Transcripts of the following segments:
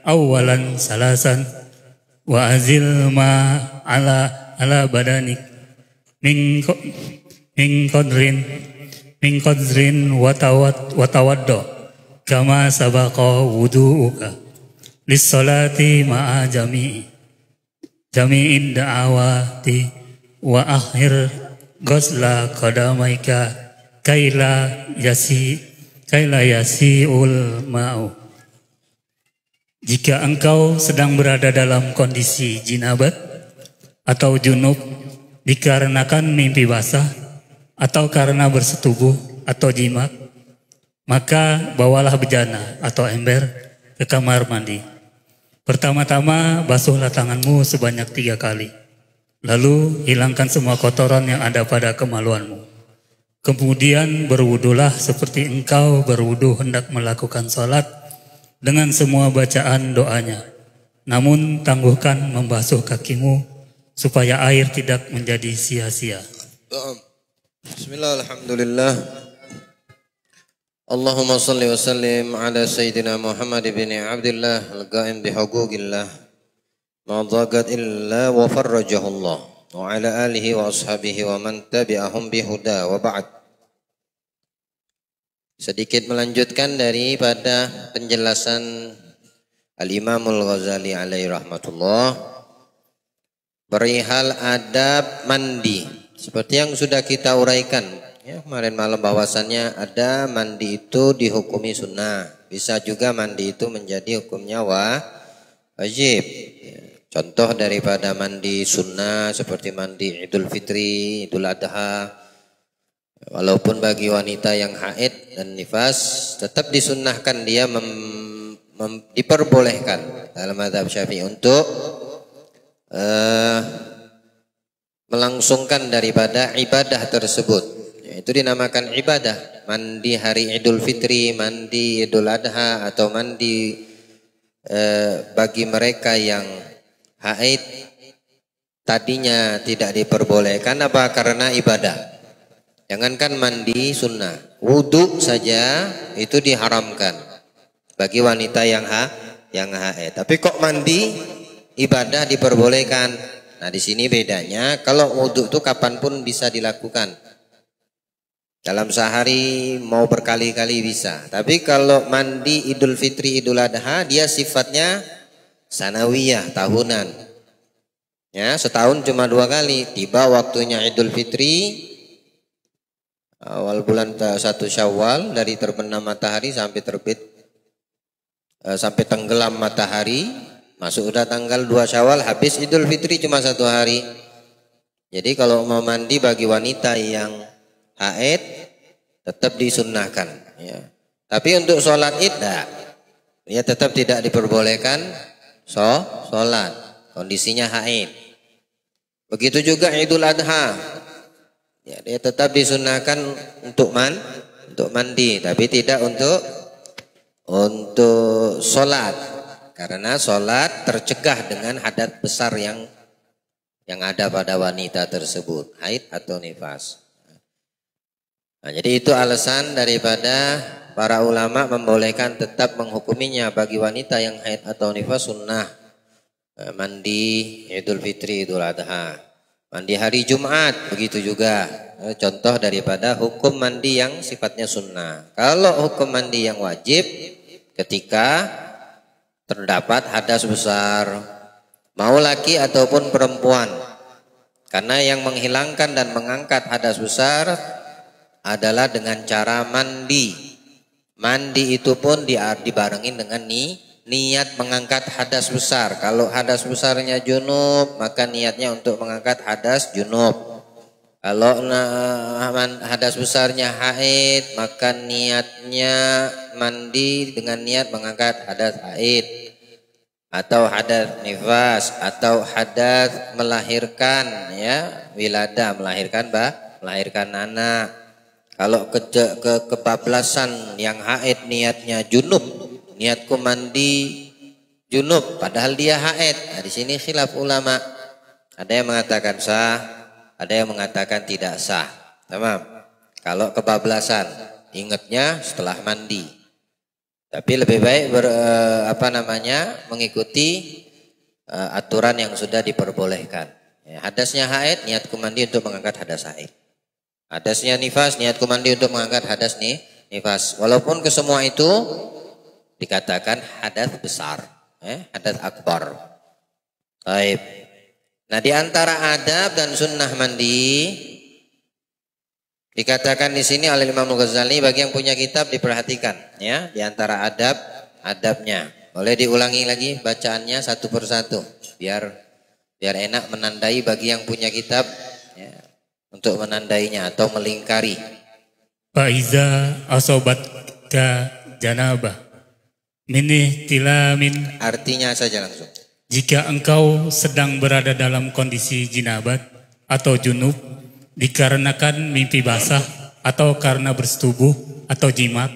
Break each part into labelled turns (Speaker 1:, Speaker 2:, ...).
Speaker 1: awalan salasan wa azil ma ala badanik min qadrin watawaddo kama sabaqa wudu'uka lis-salati ma'a jami'id da'awati wa akhir ghusla qadamaika kaila yasi'ul ma'u. Jika engkau sedang berada dalam kondisi jinabat atau junub dikarenakan mimpi basah atau karena bersetubuh atau jimat, maka bawalah bejana atau ember ke kamar mandi. Pertama-tama basuhlah tanganmu sebanyak 3 kali. Lalu hilangkan semua kotoran yang ada pada kemaluanmu. Kemudian berwudulah seperti engkau berwudu hendak melakukan sholat dengan semua bacaan doanya. Namun tangguhkan membasuh kakimu supaya air tidak menjadi sia-sia.
Speaker 2: Bismillah, alhamdulillah. Allahumma salli wa sallim ala Sayyidina Muhammad bin Abdullah al-qa'im bihuquqillah ma dhagat illa wa farrajahullah wa ala alihi wa ashabihi wa man tabi'ahum bihuda wa ba'd. Sedikit melanjutkan daripada penjelasan Al-Imamul Ghazali alaihi rahmatullah perihal adab mandi. Seperti yang sudah kita uraikan ya, kemarin malam bahwasannya ada mandi itu dihukumi sunnah. Bisa juga mandi itu menjadi hukumnya wajib. Contoh daripada mandi sunnah seperti mandi Idul Fitri, Idul Adha. Walaupun bagi wanita yang haid dan nifas tetap disunnahkan dia diperbolehkan dalam mazhab Syafi'i untuk melangsungkan daripada ibadah tersebut. Itu dinamakan ibadah. Mandi hari Idul Fitri, mandi Idul Adha atau mandi bagi mereka yang haid tadinya tidak diperbolehkan apa karena ibadah. Jangankan mandi sunnah, wudhu saja itu diharamkan bagi wanita yang haid. Tapi kok mandi ibadah diperbolehkan? Nah di sini bedanya. Kalau wudhu itu kapanpun bisa dilakukan. Dalam sehari mau berkali-kali bisa. Tapi kalau mandi Idul Fitri, Idul Adha dia sifatnya sanawiyah, tahunan. Ya, setahun cuma 2 kali. Tiba waktunya Idul Fitri awal bulan 1 Syawal dari terbenam matahari sampai terbit sampai tenggelam matahari, masuk udah tanggal 2 Syawal, habis Idul Fitri cuma 1 hari. Jadi kalau mau mandi bagi wanita yang haid tetap disunnahkan ya. Tapi untuk sholat id ya tetap tidak diperbolehkan sholat kondisinya haid. Begitu juga Idul Adha. Ya, dia tetap disunahkan untuk mandi, tapi tidak untuk sholat, karena sholat tercegah dengan hadat besar yang ada pada wanita tersebut, haid atau nifas. Nah, jadi itu alasan daripada para ulama membolehkan tetap menghukuminya bagi wanita yang haid atau nifas sunnah mandi Idul Fitri, Idul Adha. Mandi hari Jumat begitu juga contoh daripada hukum mandi yang sifatnya sunnah. Kalau hukum mandi yang wajib ketika terdapat hadas besar, mau laki ataupun perempuan. Karena yang menghilangkan dan mengangkat hadas besar adalah dengan cara mandi. Mandi itu pun dibarengin dengan niat mengangkat hadas besar. Kalau hadas besarnya junub, maka niatnya untuk mengangkat hadas junub. Kalau hadas besarnya haid, maka niatnya mandi dengan niat mengangkat hadas haid. Atau hadas nifas, atau hadas melahirkan ya, wilada, melahirkan anak. Kalau kebablasan yang haid niatnya junub, niatku mandi junub padahal dia haid. Nah, di sini khilaf ulama. Ada yang mengatakan sah, ada yang mengatakan tidak sah. Tamam. Kalau kebablasan ingatnya setelah mandi. Tapi lebih baik mengikuti aturan yang sudah diperbolehkan. Ya, hadasnya haid, niatku mandi untuk mengangkat hadas haid. Hadasnya nifas, niatku mandi untuk mengangkat hadas nifas. Walaupun ke semua itu dikatakan hadas besar, hadas akbar. Baik. Nah, di antara adab dan sunnah mandi dikatakan di sini oleh Imam Ghazali, bagi yang punya kitab diperhatikan ya, di antara adabnya. Boleh diulangi lagi bacaannya satu persatu biar enak menandai bagi yang punya kitab ya, untuk menandainya atau melingkari.
Speaker 1: Faiza asobatka janabah min ihtilamin,
Speaker 2: artinya saja langsung.
Speaker 1: Jika engkau sedang berada dalam kondisi jinabat atau junub dikarenakan mimpi basah atau karena bersetubuh atau jimat,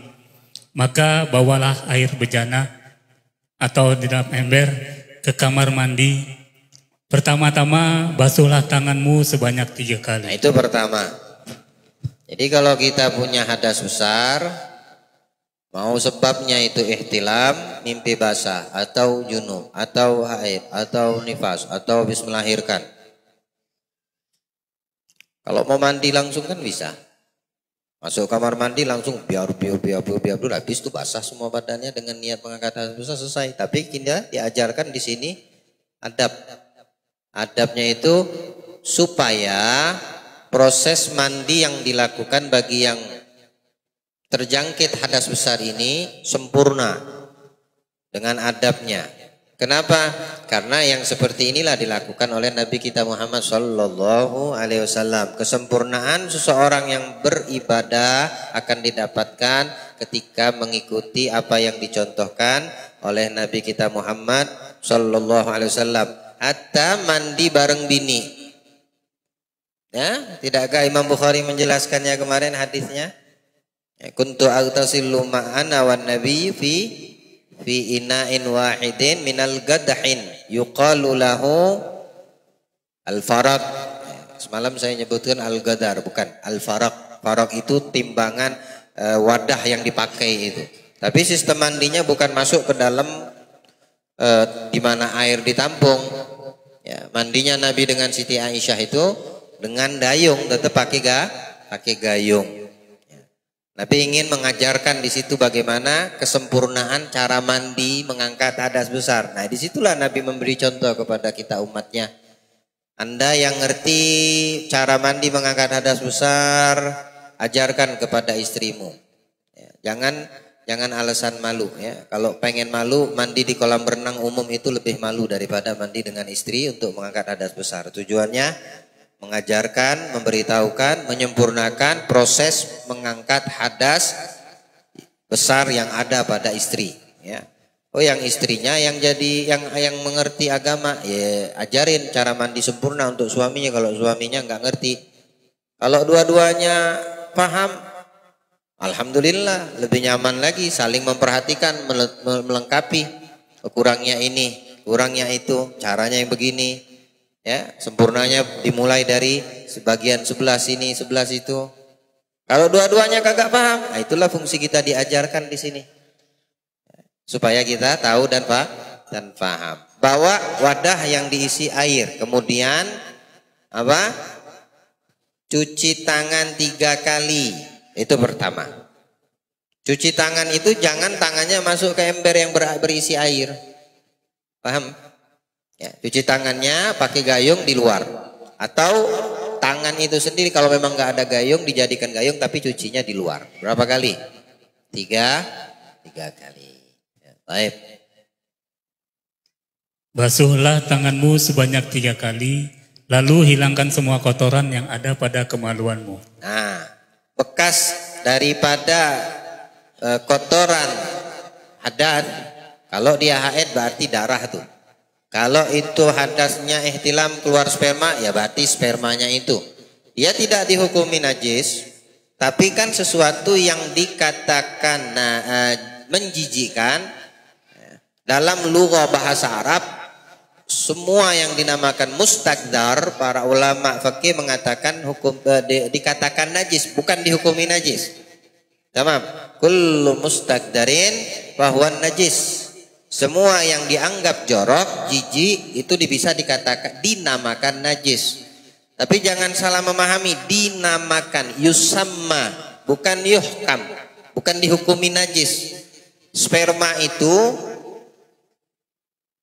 Speaker 1: maka bawalah air bejana atau di dalam ember ke kamar mandi. Pertama-tama basuhlah tanganmu sebanyak 3 kali.
Speaker 2: Nah, itu pertama. Jadi kalau kita punya hadas besar, mau sebabnya itu ihtilam, mimpi basah, atau junub, atau haid, atau nifas, atau habis melahirkan. Kalau mau mandi langsung kan bisa. Masuk kamar mandi langsung biar habis itu basah semua badannya dengan niat mengangkat hadas besar, selesai. Tapi kita diajarkan di sini adabnya itu supaya proses mandi yang dilakukan bagi yang terjangkit hadas besar ini sempurna dengan adabnya. Kenapa? Karena yang seperti inilah dilakukan oleh Nabi kita Muhammad Sallallahu Alaihi Wasallam. Kesempurnaan seseorang yang beribadah akan didapatkan ketika mengikuti apa yang dicontohkan oleh Nabi kita Muhammad Sallallahu Alaihi Wasallam. Hatta mandi bareng bini. Ya, tidakkah Imam Bukhari menjelaskannya kemarin hadisnya? Kuntu aghtasilu ma'ana wan nabi fi ina'in wahidin minal gadahin yuqalu lahu al-faraq. Semalam saya nyebutkan al-gadar, bukan al-faraq. Faraq itu timbangan wadah yang dipakai itu. Tapi sistem mandinya bukan masuk ke dalam di mana air ditampung. Ya, mandinya Nabi dengan Siti Aisyah itu dengan dayung, tetap pakai gayung. Nabi ingin mengajarkan di situ bagaimana kesempurnaan cara mandi mengangkat hadas besar. Nah, disitulah Nabi memberi contoh kepada kita umatnya. Anda yang ngerti cara mandi mengangkat hadas besar, ajarkan kepada istrimu. Ya, jangan alasan malu. Ya. Kalau pengen malu, mandi di kolam renang umum itu lebih malu daripada mandi dengan istri untuk mengangkat hadas besar. Tujuannya mengajarkan, memberitahukan, menyempurnakan proses mengangkat hadas besar yang ada pada istri. Ya. Oh, yang istrinya yang mengerti agama, ya ajarin cara mandi sempurna untuk suaminya kalau suaminya nggak ngerti. Kalau dua-duanya paham, alhamdulillah lebih nyaman lagi, saling memperhatikan, melengkapi. Kurangnya ini, kurangnya itu, caranya yang begini. Ya, sempurnanya dimulai dari sebagian sebelah sini, sebelah situ. Kalau dua-duanya kagak paham, nah itulah fungsi kita diajarkan di sini. Supaya kita tahu dan paham. Bawa wadah yang diisi air, kemudian apa? Cuci tangan 3 kali. Itu pertama. Cuci tangan itu jangan tangannya masuk ke ember yang berisi air. Paham? Ya, cuci tangannya pakai gayung di luar. Atau tangan itu sendiri kalau memang nggak ada gayung dijadikan gayung tapi cucinya di luar. Berapa kali? 3 kali. Ya, baik.
Speaker 1: Basuhlah tanganmu sebanyak 3 kali, lalu hilangkan semua kotoran yang ada pada kemaluanmu.
Speaker 2: Nah, bekas daripada kotoran hadas, kalau dia haid berarti darah tuh. Kalau itu hadasnya ihtilam keluar sperma, ya berarti spermanya itu. Dia tidak dihukumi najis, tapi kan sesuatu yang dikatakan menjijikkan. Dalam lughah bahasa Arab, semua yang dinamakan mustaqdar, para ulama fikih mengatakan dikatakan najis, bukan dihukumi najis. Tamam. Kullu mustaqdarin fahuwan najis. Semua yang dianggap jorok, jijik itu bisa dikatakan dinamakan najis. Tapi jangan salah memahami, dinamakan yusamma, bukan yuhkam, bukan dihukumi najis. Sperma itu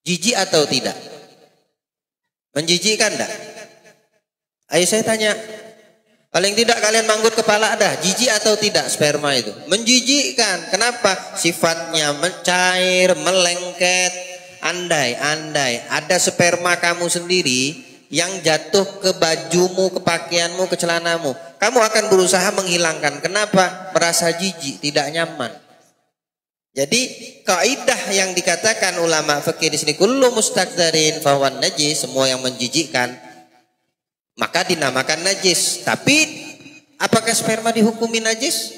Speaker 2: jijik atau tidak? Menjijikkan enggak? Ayo saya tanya. Paling tidak kalian manggut kepala ada, jijik atau tidak sperma itu? Menjijikkan. Kenapa? Sifatnya mencair, melengket. Andai ada sperma kamu sendiri yang jatuh ke bajumu, ke pakaianmu, ke celanamu, kamu akan berusaha menghilangkan. Kenapa? Merasa jijik, tidak nyaman. Jadi kaidah yang dikatakan ulama fikih di sini, kullu mustaqdarin fahuwan najis, semua yang menjijikkan maka dinamakan najis. Tapi apakah sperma dihukumi najis?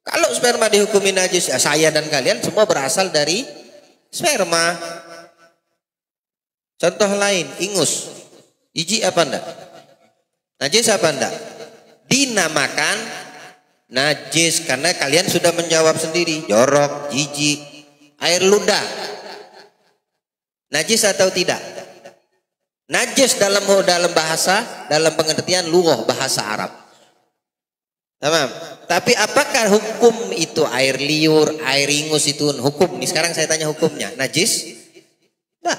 Speaker 2: Kalau sperma dihukumi najis, ya saya dan kalian semua berasal dari sperma. Contoh lain, ingus. Jijik apa enggak? Najis apa enggak? Dinamakan najis karena kalian sudah menjawab sendiri. Jorok, jijik. Air ludah. Najis atau tidak? Najis dalam bahasa, dalam pengertian lughah bahasa Arab. Tamam. Tapi apakah hukum itu air liur, air ingus itu hukum? Nih sekarang saya tanya hukumnya. Najis? Nah,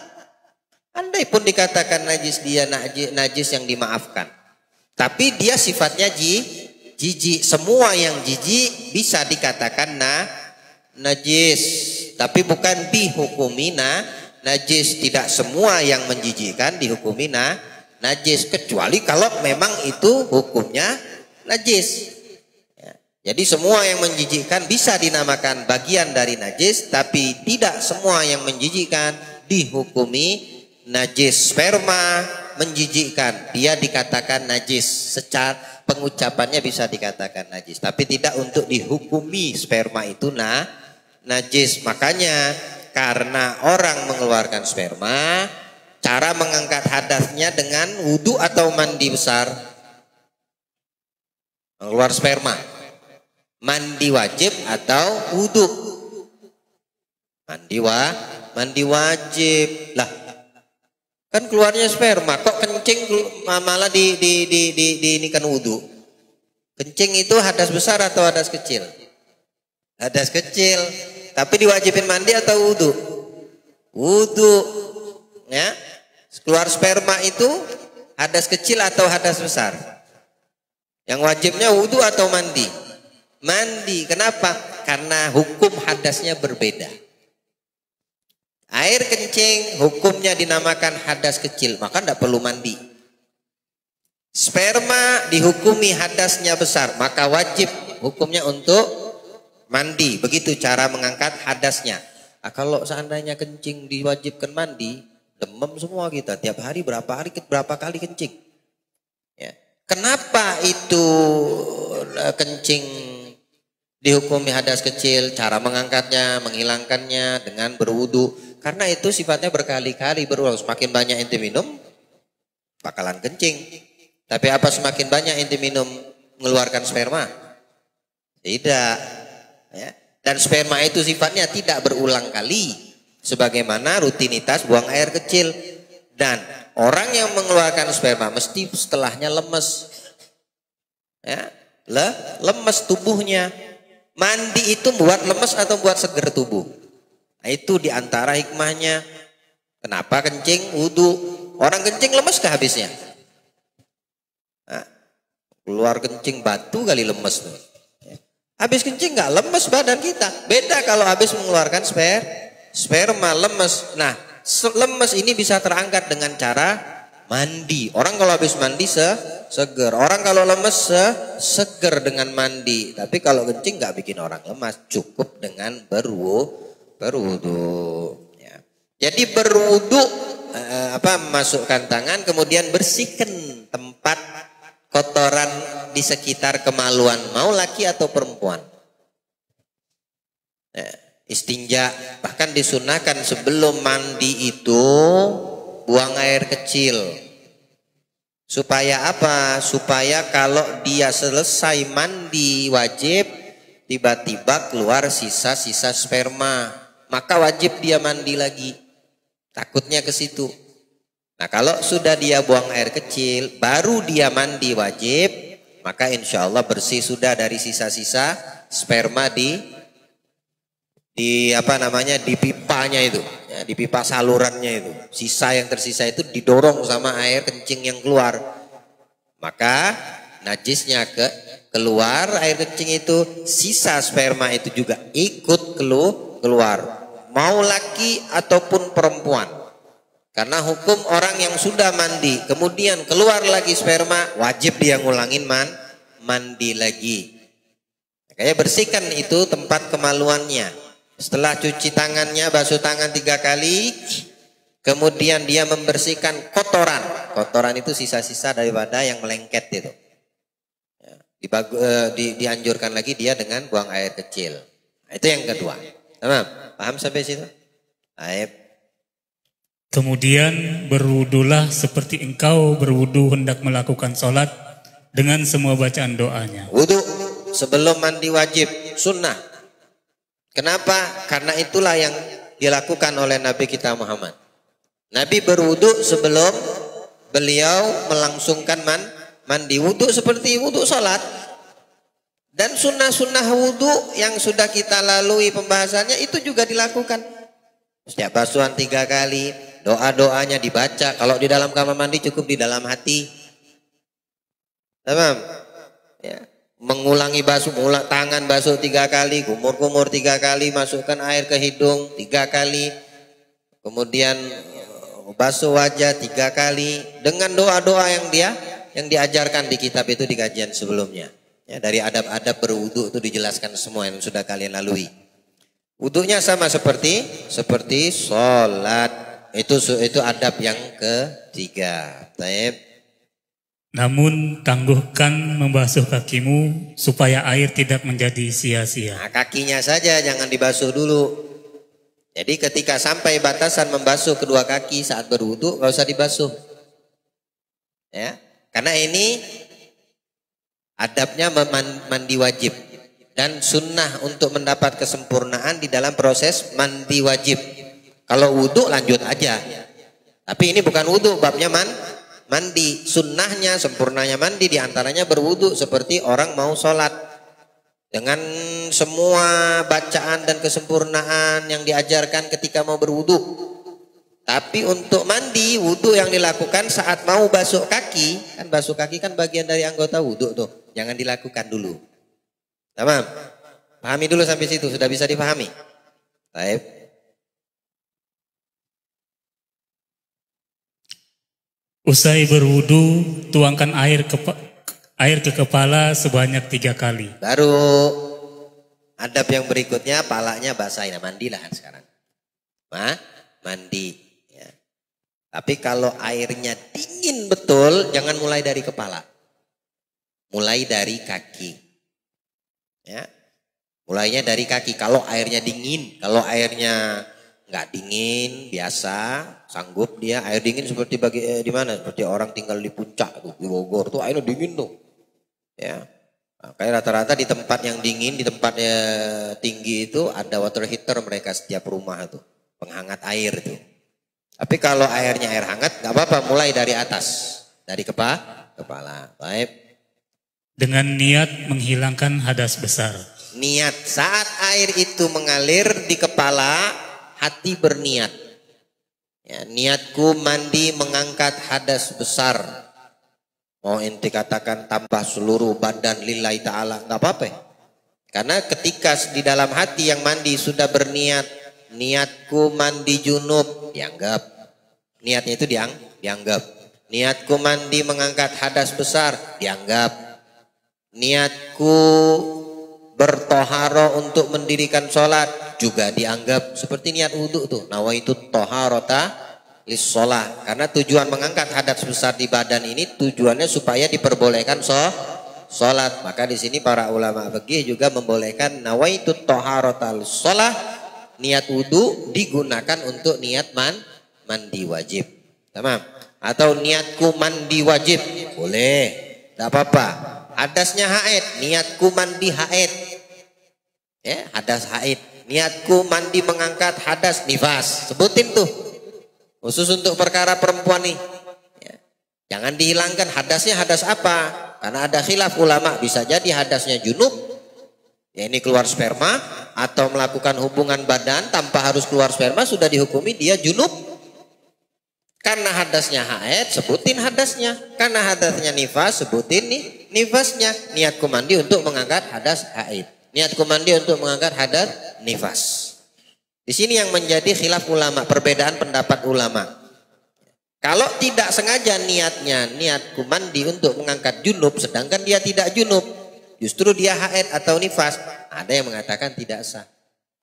Speaker 2: andai pun dikatakan najis, dia najis yang dimaafkan. Tapi dia sifatnya jijik. Semua yang jijik bisa dikatakan najis. Tapi bukan dihukumi najis. Tidak semua yang menjijikkan dihukumi najis, kecuali kalau memang itu hukumnya najis. Ya. Jadi semua yang menjijikkan bisa dinamakan bagian dari najis, tapi tidak semua yang menjijikkan dihukumi najis. Sperma menjijikkan, dia dikatakan najis. Secara pengucapannya bisa dikatakan najis, tapi tidak untuk dihukumi sperma itu najis. Makanya karena orang mengeluarkan sperma, cara mengangkat hadasnya dengan wudhu atau mandi besar. Mengeluar sperma, mandi wajib atau wudhu? Mandi wajib. Lah, kan keluarnya sperma, kok kencing malah ini kan wudhu? Kencing itu hadas besar atau hadas kecil? Hadas kecil. Tapi diwajibin mandi atau wudhu? Wudhu. Ya. Keluar sperma itu hadas kecil atau hadas besar? Yang wajibnya wudhu atau mandi? Mandi. Kenapa? Karena hukum hadasnya berbeda. Air kencing hukumnya dinamakan hadas kecil, maka tidak perlu mandi. Sperma dihukumi hadasnya besar, maka wajib hukumnya untuk mandi. Begitu cara mengangkat hadasnya. Nah, kalau seandainya kencing diwajibkan mandi, demam semua kita. Tiap hari berapa kali kencing. Ya. Kenapa itu kencing dihukumi hadas kecil? Cara mengangkatnya, menghilangkannya dengan berwudu. Karena itu sifatnya berkali-kali berulang. Semakin banyak ente minum, bakalan kencing. Tapi apa semakin banyak ente minum mengeluarkan sperma? Tidak. Ya. Dan sperma itu sifatnya tidak berulang kali, sebagaimana rutinitas buang air kecil. Dan orang yang mengeluarkan sperma mesti setelahnya lemes. Ya. Lemes tubuhnya. Mandi itu buat lemes atau buat seger tubuh? Nah, itu diantara hikmahnya. Kenapa kencing wudhu? Orang kencing lemes kah habisnya? Nah, keluar kencing batu kali lemes tuh. Habis kencing nggak lemes badan kita. Beda kalau habis mengeluarkan sperma lemes. Nah, lemes ini bisa terangkat dengan cara mandi. Orang kalau habis mandi seger. Orang kalau lemes seger dengan mandi. Tapi kalau kencing nggak bikin orang lemas. Cukup dengan berwudu. Ya. Jadi berwudu masukkan tangan, kemudian bersihkan tempat kotoran di sekitar kemaluan, mau laki atau perempuan. Ya, istinja, bahkan disunahkan sebelum mandi itu buang air kecil. Supaya apa? Supaya kalau dia selesai mandi wajib, tiba-tiba keluar sisa-sisa sperma. maka wajib dia mandi lagi. Takutnya ke situ. Nah kalau sudah dia buang air kecil, baru dia mandi wajib, maka insya Allah bersih sudah dari sisa-sisa sperma di pipanya itu, ya, di pipa salurannya itu. Sisa yang tersisa itu didorong sama air kencing yang keluar. Maka najisnya keluar air kencing itu, sisa sperma itu juga ikut keluar. Mau laki ataupun perempuan. Karena hukum orang yang sudah mandi kemudian keluar lagi sperma, wajib dia ngulangin mandi lagi. Kayak bersihkan itu tempat kemaluannya. Setelah cuci tangannya, basuh tangan 3 kali, kemudian dia membersihkan kotoran. Kotoran itu sisa-sisa daripada yang melengket itu. Dianjurkan lagi dia dengan buang air kecil. Nah, itu yang kedua. Paham sampai situ? Baik.
Speaker 1: Kemudian berwudulah seperti engkau berwudu hendak melakukan sholat dengan semua bacaan doanya.
Speaker 2: Wudu sebelum mandi wajib, sunnah. Kenapa? Karena itulah yang dilakukan oleh Nabi kita Muhammad. Nabi berwudu sebelum beliau melangsungkan mandi. Wudu seperti wudu sholat. Dan sunnah-sunnah wudu yang sudah kita lalui pembahasannya itu juga dilakukan. Setiap basuhan 3 kali, doa-doanya dibaca. Kalau di dalam kamar mandi cukup di dalam hati. Tamam? Ya. Mengulangi basuh, tangan basuh 3 kali, kumur-kumur 3 kali, masukkan air ke hidung 3 kali. Kemudian basuh wajah 3 kali dengan doa-doa yang diajarkan di kitab itu di kajian sebelumnya. Ya, dari adab-adab berwudu itu dijelaskan semua yang sudah kalian lalui. Wudunya sama seperti sholat. Itu adab yang ketiga. Baik.
Speaker 1: Namun tangguhkan membasuh kakimu supaya air tidak menjadi sia-sia.
Speaker 2: Nah, kakinya saja jangan dibasuh dulu. Jadi ketika sampai batasan membasuh kedua kaki saat berwudu nggak usah dibasuh. Ya, karena ini adabnya mandi wajib dan sunnah untuk mendapat kesempurnaan di dalam proses mandi wajib. Kalau wudu lanjut aja. Tapi ini bukan wudu, babnya mandi. Sunnahnya, sempurnanya mandi diantaranya berwudu seperti orang mau sholat. Dengan semua bacaan dan kesempurnaan yang diajarkan ketika mau berwudu. Tapi untuk mandi, wudu yang dilakukan saat mau basuh kaki. Kan basuh kaki kan bagian dari anggota wudu tuh. Jangan dilakukan dulu. Tamam? Pahami dulu sampai situ, sudah bisa dipahami? Baik.
Speaker 1: Usai berwudu, tuangkan air ke kepala sebanyak 3 kali.
Speaker 2: Baru adab yang berikutnya, palanya basahin. Nah, mandilah sekarang. Mandi. Ya. Tapi kalau airnya dingin betul, jangan mulai dari kepala. Mulai dari kaki. Ya. Mulainya dari kaki. Kalau airnya dingin, kalau airnya nggak dingin, biasa, sanggup dia. Air dingin seperti di mana? Seperti orang tinggal di puncak tuh, di Bogor tuh airnya dingin tuh. Ya. Nah, kayak rata-rata di tempat yang dingin, di tempatnya tinggi itu ada water heater mereka setiap rumah tuh, penghangat air tuh. Tapi kalau airnya air hangat nggak apa-apa, mulai dari atas, dari kepala. Baik.
Speaker 1: Dengan niat menghilangkan hadas besar.
Speaker 2: Niat saat air itu mengalir di kepala, hati berniat. Ya, niatku mandi mengangkat hadas besar. Mau ente katakan tambah seluruh badan lillahi ta'ala, nggak apa-apa. Karena ketika di dalam hati yang mandi sudah berniat, niatku mandi junub, dianggap. Niatnya itu dianggap. Niatku mandi mengangkat hadas besar, dianggap. Niatku bertoharo untuk mendirikan sholat juga dianggap seperti niat wudhu tuh. Nawaitu toharota lis sholat. Karena tujuan mengangkat hadas besar di badan ini tujuannya supaya diperbolehkan sholat. Maka di sini para ulama fikih juga membolehkan nawaitu toharota lis sholat. Niat wudhu digunakan untuk niat mandi wajib. Tamam? Atau niatku mandi wajib boleh, tidak apa-apa. Hadasnya haid, niatku mandi haid. Ya, hadas haid. niatku mandi mengangkat hadas nifas. Sebutin tuh. Khusus untuk perkara perempuan nih. Ya. Jangan dihilangkan hadasnya hadas apa? Karena ada khilaf ulama, bisa jadi hadasnya junub. Ya ini keluar sperma atau melakukan hubungan badan tanpa harus keluar sperma sudah dihukumi dia junub. Karena hadasnya haid, sebutin hadasnya. Karena hadasnya nifas, sebutin nih nifasnya. Niatku mandi untuk mengangkat hadas haid. Niatku mandi untuk mengangkat hadas nifas. Di sini yang menjadi khilaf ulama, perbedaan pendapat ulama. Kalau tidak sengaja niatnya, niatku mandi untuk mengangkat junub, sedangkan dia tidak junub, justru dia haid atau nifas, ada yang mengatakan tidak sah.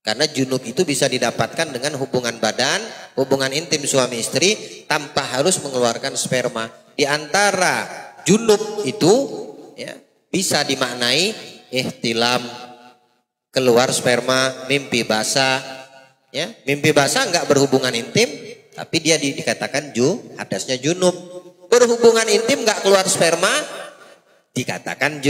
Speaker 2: Karena junub itu bisa didapatkan dengan hubungan badan, hubungan intim suami istri tanpa harus mengeluarkan sperma. Di antara junub itu ya, bisa dimaknai ihtilam, keluar sperma, mimpi basah. Ya, mimpi basah enggak berhubungan intim, tapi dia dikatakan hadasnya junub. Berhubungan intim enggak keluar sperma, dikatakan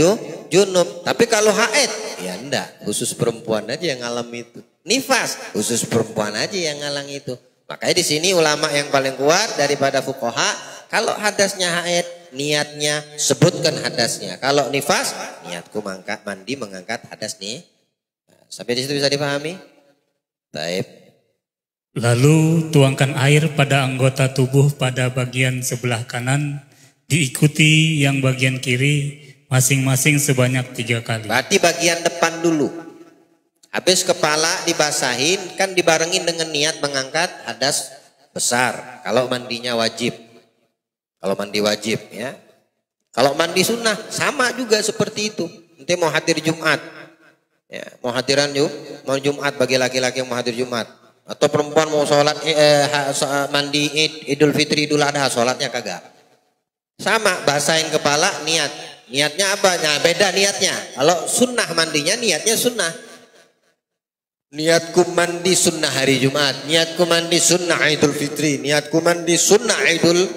Speaker 2: junub. Tapi kalau haid, ya enggak, khusus perempuan aja yang ngalami itu. Nifas, khusus perempuan aja yang ngalang itu. Makanya di sini ulama yang paling kuat daripada fuqaha, kalau hadasnya haid, niatnya sebutkan hadasnya. Kalau nifas, niatku mandi mengangkat hadas nih. Sampai di situ bisa dipahami? Baik.
Speaker 1: Lalu tuangkan air pada anggota tubuh pada bagian sebelah kanan, diikuti yang bagian kiri masing-masing sebanyak 3 kali.
Speaker 2: Berarti bagian depan dulu. Habis kepala dibasahin kan dibarengin dengan niat mengangkat hadas besar. Kalau mandinya wajib. Kalau mandi wajib ya. Kalau mandi sunnah sama juga seperti itu. Nanti mau hadir Jumat. Ya, mau hadiran mau Jumat bagi laki-laki yang mau hadir Jumat. Atau perempuan mau sholat mandi Idul Fitri Idul Adha, sholatnya kagak. Sama, basahin kepala niat. Niatnya apa? Nah beda niatnya. Kalau sunnah mandinya niatnya sunnah. Niatku mandi sunnah hari Jumat. Niatku mandi sunnah Idul Fitri. Niatku mandi sunnah Idul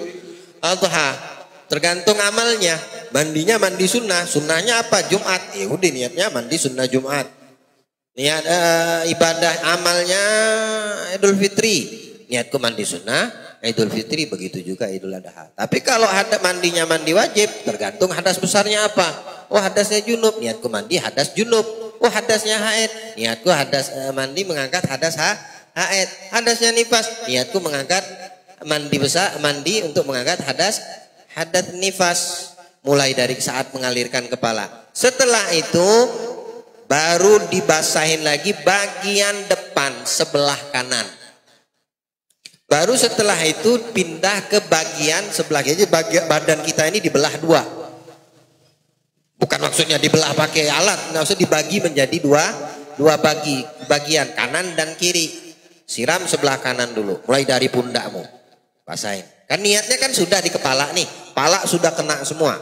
Speaker 2: Adha. Tergantung amalnya. Mandinya mandi sunnah. Sunnahnya apa? Jumat. Ya udah niatnya mandi sunnah Jumat. Niat ibadah amalnya Idul Fitri. Niatku mandi sunnah Idul Fitri, begitu juga Idul Adha. Tapi kalau mandinya mandi wajib, tergantung hadas besarnya apa. Oh hadasnya junub, niatku mandi hadas junub. Oh hadasnya haid, niatku hadas mandi mengangkat hadas haid. Hadasnya nifas, niatku mengangkat mandi untuk mengangkat hadas nifas. Mulai dari saat mengalirkan kepala. Setelah itu baru dibasahin lagi bagian depan sebelah kanan. Baru setelah itu pindah ke bagian sebelah kiri. Badan kita ini dibelah 2. Bukan maksudnya dibelah pakai alat, maksudnya dibagi menjadi dua bagian kanan dan kiri. Siram sebelah kanan dulu, mulai dari pundakmu, basahin. Kan niatnya kan sudah di kepala nih, kepala sudah kena semua.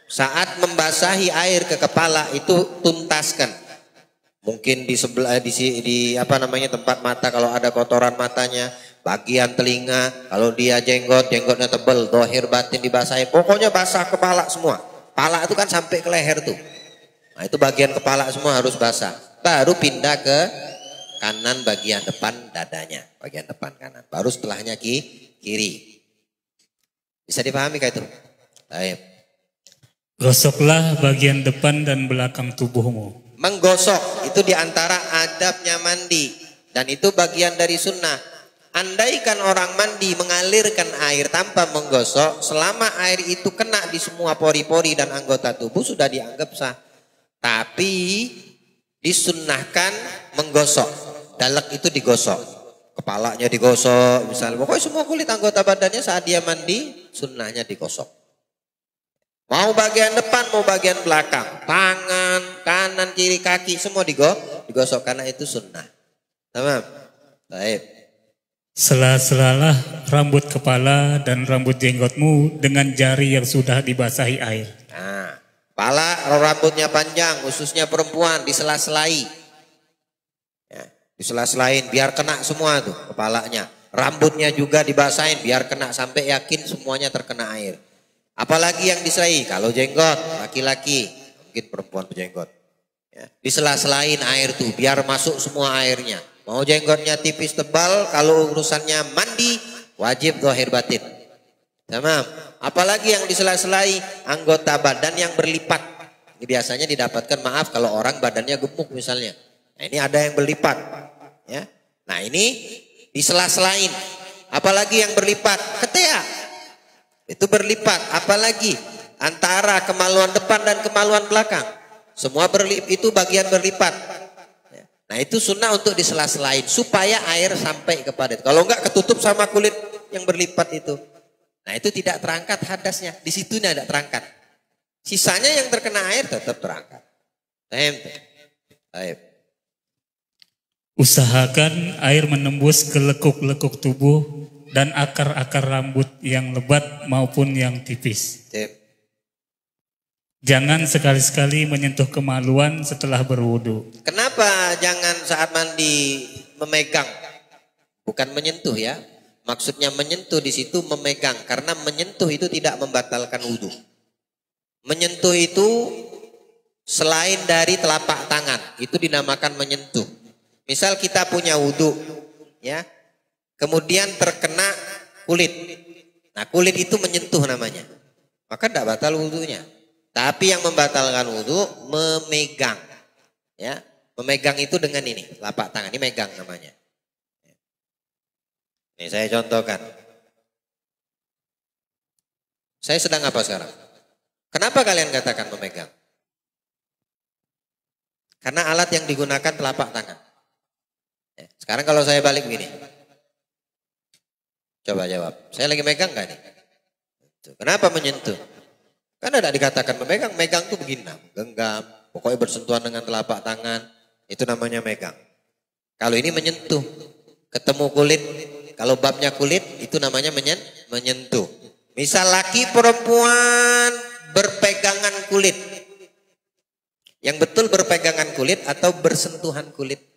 Speaker 2: Saat membasahi air ke kepala itu tuntaskan. Mungkin di sebelah di tempat mata kalau ada kotoran matanya, bagian telinga, kalau dia jenggotnya tebal, dohir batin dibasahin. Pokoknya basah kepala semua. Kepala itu kan sampai ke leher tuh. Nah itu bagian kepala semua harus basah. Baru pindah ke kanan bagian depan dadanya. Bagian depan kanan. Baru setelahnya kiri. Bisa dipahami kah itu? Baik.
Speaker 1: Gosoklah bagian depan dan belakang tubuhmu.
Speaker 2: Menggosok itu diantara adabnya mandi. Dan itu bagian dari sunnah. Andaikan orang mandi mengalirkan air tanpa menggosok, selama air itu kena di semua pori-pori dan anggota tubuh sudah dianggap sah. Tapi disunnahkan menggosok. Dalek itu digosok. Kepalanya digosok, misalnya pokoknya semua kulit anggota badannya saat dia mandi sunnahnya digosok. Mau bagian depan, mau bagian belakang, tangan, kanan, kiri, kaki semua digosok karena itu sunnah. Tamam. Baik.
Speaker 1: Sela-selalah rambut kepala dan rambut jenggotmu dengan jari yang sudah dibasahi air.
Speaker 2: Nah, kepala rambutnya panjang, khususnya perempuan disela-selai. Ya, disela-selain biar kena semua tuh kepalanya. Rambutnya juga dibasahin biar kena sampai yakin semuanya terkena air. Apalagi yang diselai, kalau jenggot laki-laki, mungkin perempuan berjenggot. Ya, disela-selain air tuh biar masuk semua airnya. Mau jenggotnya tipis tebal, kalau urusannya mandi wajib zahir batin. Tamam. Apalagi yang disela-selai anggota badan yang berlipat. Ini biasanya didapatkan, maaf, kalau orang badannya gemuk misalnya. Nah, ini ada yang berlipat. Ya. Nah, ini disela-selain. Apalagi yang berlipat, ketiak. Itu berlipat. Apalagi antara kemaluan depan dan kemaluan belakang. Semua itu bagian berlipat. Nah, itu sunnah untuk disela-selain supaya air sampai kepada itu. Kalau enggak ketutup sama kulit yang berlipat itu. Nah, itu tidak terangkat hadasnya. Di situ tidak terangkat. Sisanya yang terkena air tetap terangkat. Baik.
Speaker 1: Usahakan air menembus ke lekuk-lekuk tubuh dan akar-akar rambut yang lebat maupun yang tipis. Jangan sekali-sekali menyentuh kemaluan setelah berwudu.
Speaker 2: Kenapa jangan saat mandi memegang? Bukan menyentuh ya. Maksudnya menyentuh di situ memegang. Karena menyentuh itu tidak membatalkan wudu. Menyentuh itu selain dari telapak tangan. Itu dinamakan menyentuh. Misal kita punya wudu, ya, kemudian terkena kulit. Nah, kulit itu menyentuh namanya. Maka tidak batal wudunya. Tapi yang membatalkan wudu memegang, ya, memegang itu dengan ini telapak tangan, ini megang namanya. Ini saya contohkan. Saya sedang apa sekarang? Kenapa kalian katakan memegang? Karena alat yang digunakan telapak tangan. Sekarang kalau saya balik begini, coba jawab. Saya lagi megang nggak nih? Kenapa menyentuh? Karena tidak dikatakan memegang, megang itu begini, genggam, pokoknya bersentuhan dengan telapak tangan, itu namanya megang. Kalau ini menyentuh, ketemu kulit, kalau babnya kulit, itu namanya menyentuh. Misal laki perempuan berpegangan kulit, yang betul berpegangan kulit atau bersentuhan kulit?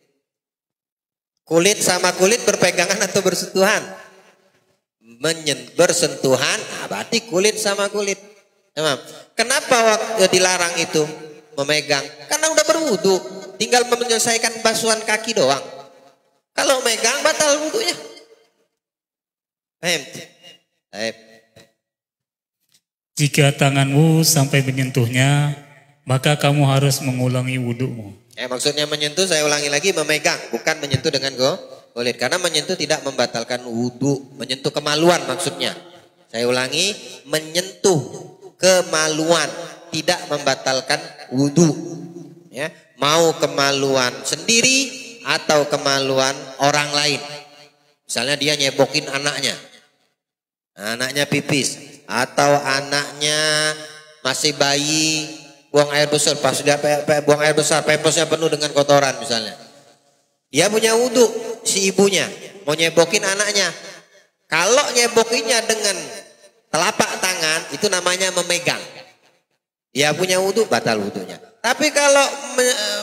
Speaker 2: Kulit sama kulit berpegangan atau bersentuhan? Bersentuhan, nah berarti kulit sama kulit. Kenapa waktu dilarang itu memegang? Karena udah berwudu, tinggal menyelesaikan basuhan kaki doang. Kalau megang batal wudunya.
Speaker 1: Jika tanganmu sampai menyentuhnya, maka kamu harus mengulangi wudumu.
Speaker 2: Maksudnya menyentuh, saya ulangi lagi, memegang, bukan menyentuh dengan kulit. Karena menyentuh tidak membatalkan wudu, menyentuh kemaluan maksudnya. Saya ulangi, menyentuh kemaluan tidak membatalkan wudu. Ya, mau kemaluan sendiri atau kemaluan orang lain. Misalnya dia nyebokin anaknya, anaknya pipis, atau anaknya masih bayi buang air besar, pas dia buang air besar, pemposnya penuh dengan kotoran misalnya. Dia punya wudu, si ibunya mau nyebokin anaknya. Kalau nyebokinnya dengan telapak tangan, itu namanya memegang. Dia punya wudu, batal wudunya. Tapi kalau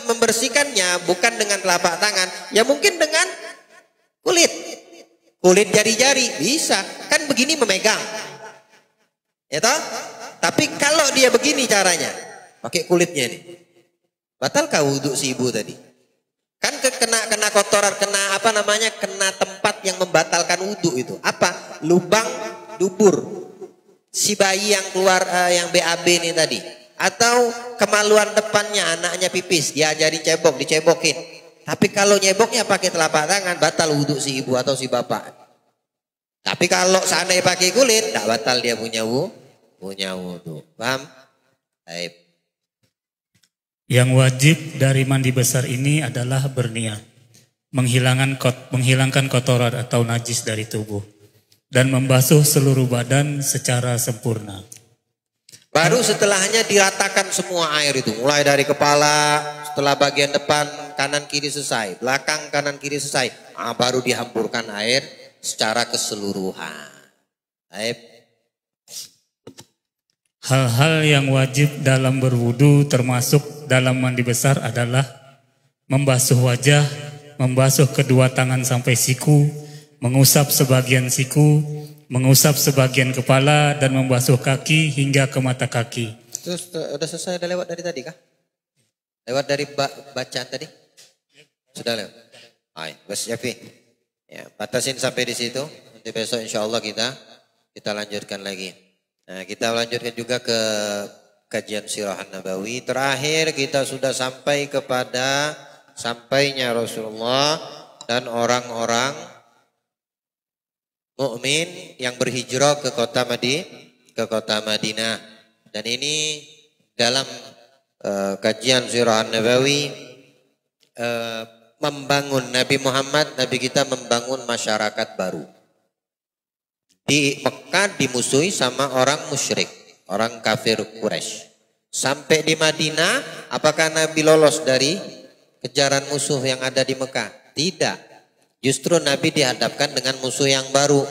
Speaker 2: membersihkannya bukan dengan telapak tangan, ya mungkin dengan kulit. Kulit jari-jari bisa, kan begini memegang. Ya toh? Tapi kalau dia begini caranya, pakai kulitnya nih, batalkah wudu si ibu tadi? Kan kena kotoran, kena apa namanya, kena tempat yang membatalkan wudu itu. Apa? Lubang dubur si bayi yang keluar yang BAB ini tadi, atau kemaluan depannya anaknya pipis, diajarin cebok, dicebokin. Tapi kalau nyeboknya pakai telapak tangan, batal wudu si ibu atau si bapak. Tapi kalau seandainya pakai kulit, tak batal dia punya wudu. Paham? Baik.
Speaker 1: Yang wajib dari mandi besar ini adalah berniat menghilangkan kotoran atau najis dari tubuh dan membasuh seluruh badan secara sempurna.
Speaker 2: Baru setelahnya diratakan semua air itu, mulai dari kepala, setelah bagian depan kanan kiri selesai, belakang kanan kiri selesai, baru dihampurkan air secara keseluruhan. Baik.
Speaker 1: Hal-hal yang wajib dalam berwudu termasuk dalam mandi besar adalah membasuh wajah, membasuh kedua tangan sampai siku, mengusap sebagian siku, mengusap sebagian kepala, dan membasuh kaki hingga ke mata kaki.
Speaker 2: Terus udah selesai, udah lewat dari tadi kah? Lewat dari bacaan tadi? Sudah lewat. Hai, Bos Yafi. Ya, batasin sampai di situ. Nanti besok insya Allah kita lanjutkan lagi. Nah, kita lanjutkan juga ke kajian Sirah Nabawi. Terakhir kita sudah sampai kepada sampainya Rasulullah dan orang-orang mukmin yang berhijrah ke kota Madinah. Dan ini dalam kajian Sirah Nabawi membangun Nabi Muhammad, Nabi kita membangun masyarakat baru. Di Mekah dimusuhi sama orang musyrik, orang kafir Quraisy. Sampai di Madinah, apakah Nabi lolos dari kejaran musuh yang ada di Mekah? Tidak. Justru Nabi dihadapkan dengan musuh yang baru.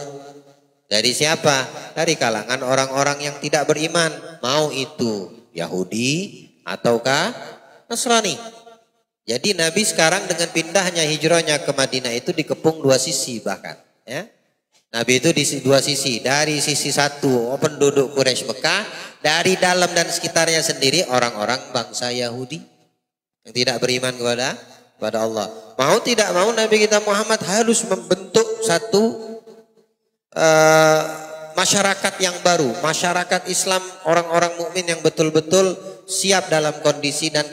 Speaker 2: Dari siapa? Dari kalangan orang-orang yang tidak beriman. Mau itu Yahudi ataukah Nasrani. Jadi Nabi sekarang dengan pindahnya hijrahnya ke Madinah itu dikepung dua sisi bahkan. Ya. Nabi itu di dua sisi. Dari sisi satu penduduk Quraisy Mekah. Dari dalam dan sekitarnya sendiri orang-orang bangsa Yahudi. Yang tidak beriman kepada Allah. Mau tidak mau Nabi kita Muhammad harus membentuk satu masyarakat yang baru. Masyarakat Islam orang-orang mukmin yang betul-betul siap dalam kondisi dan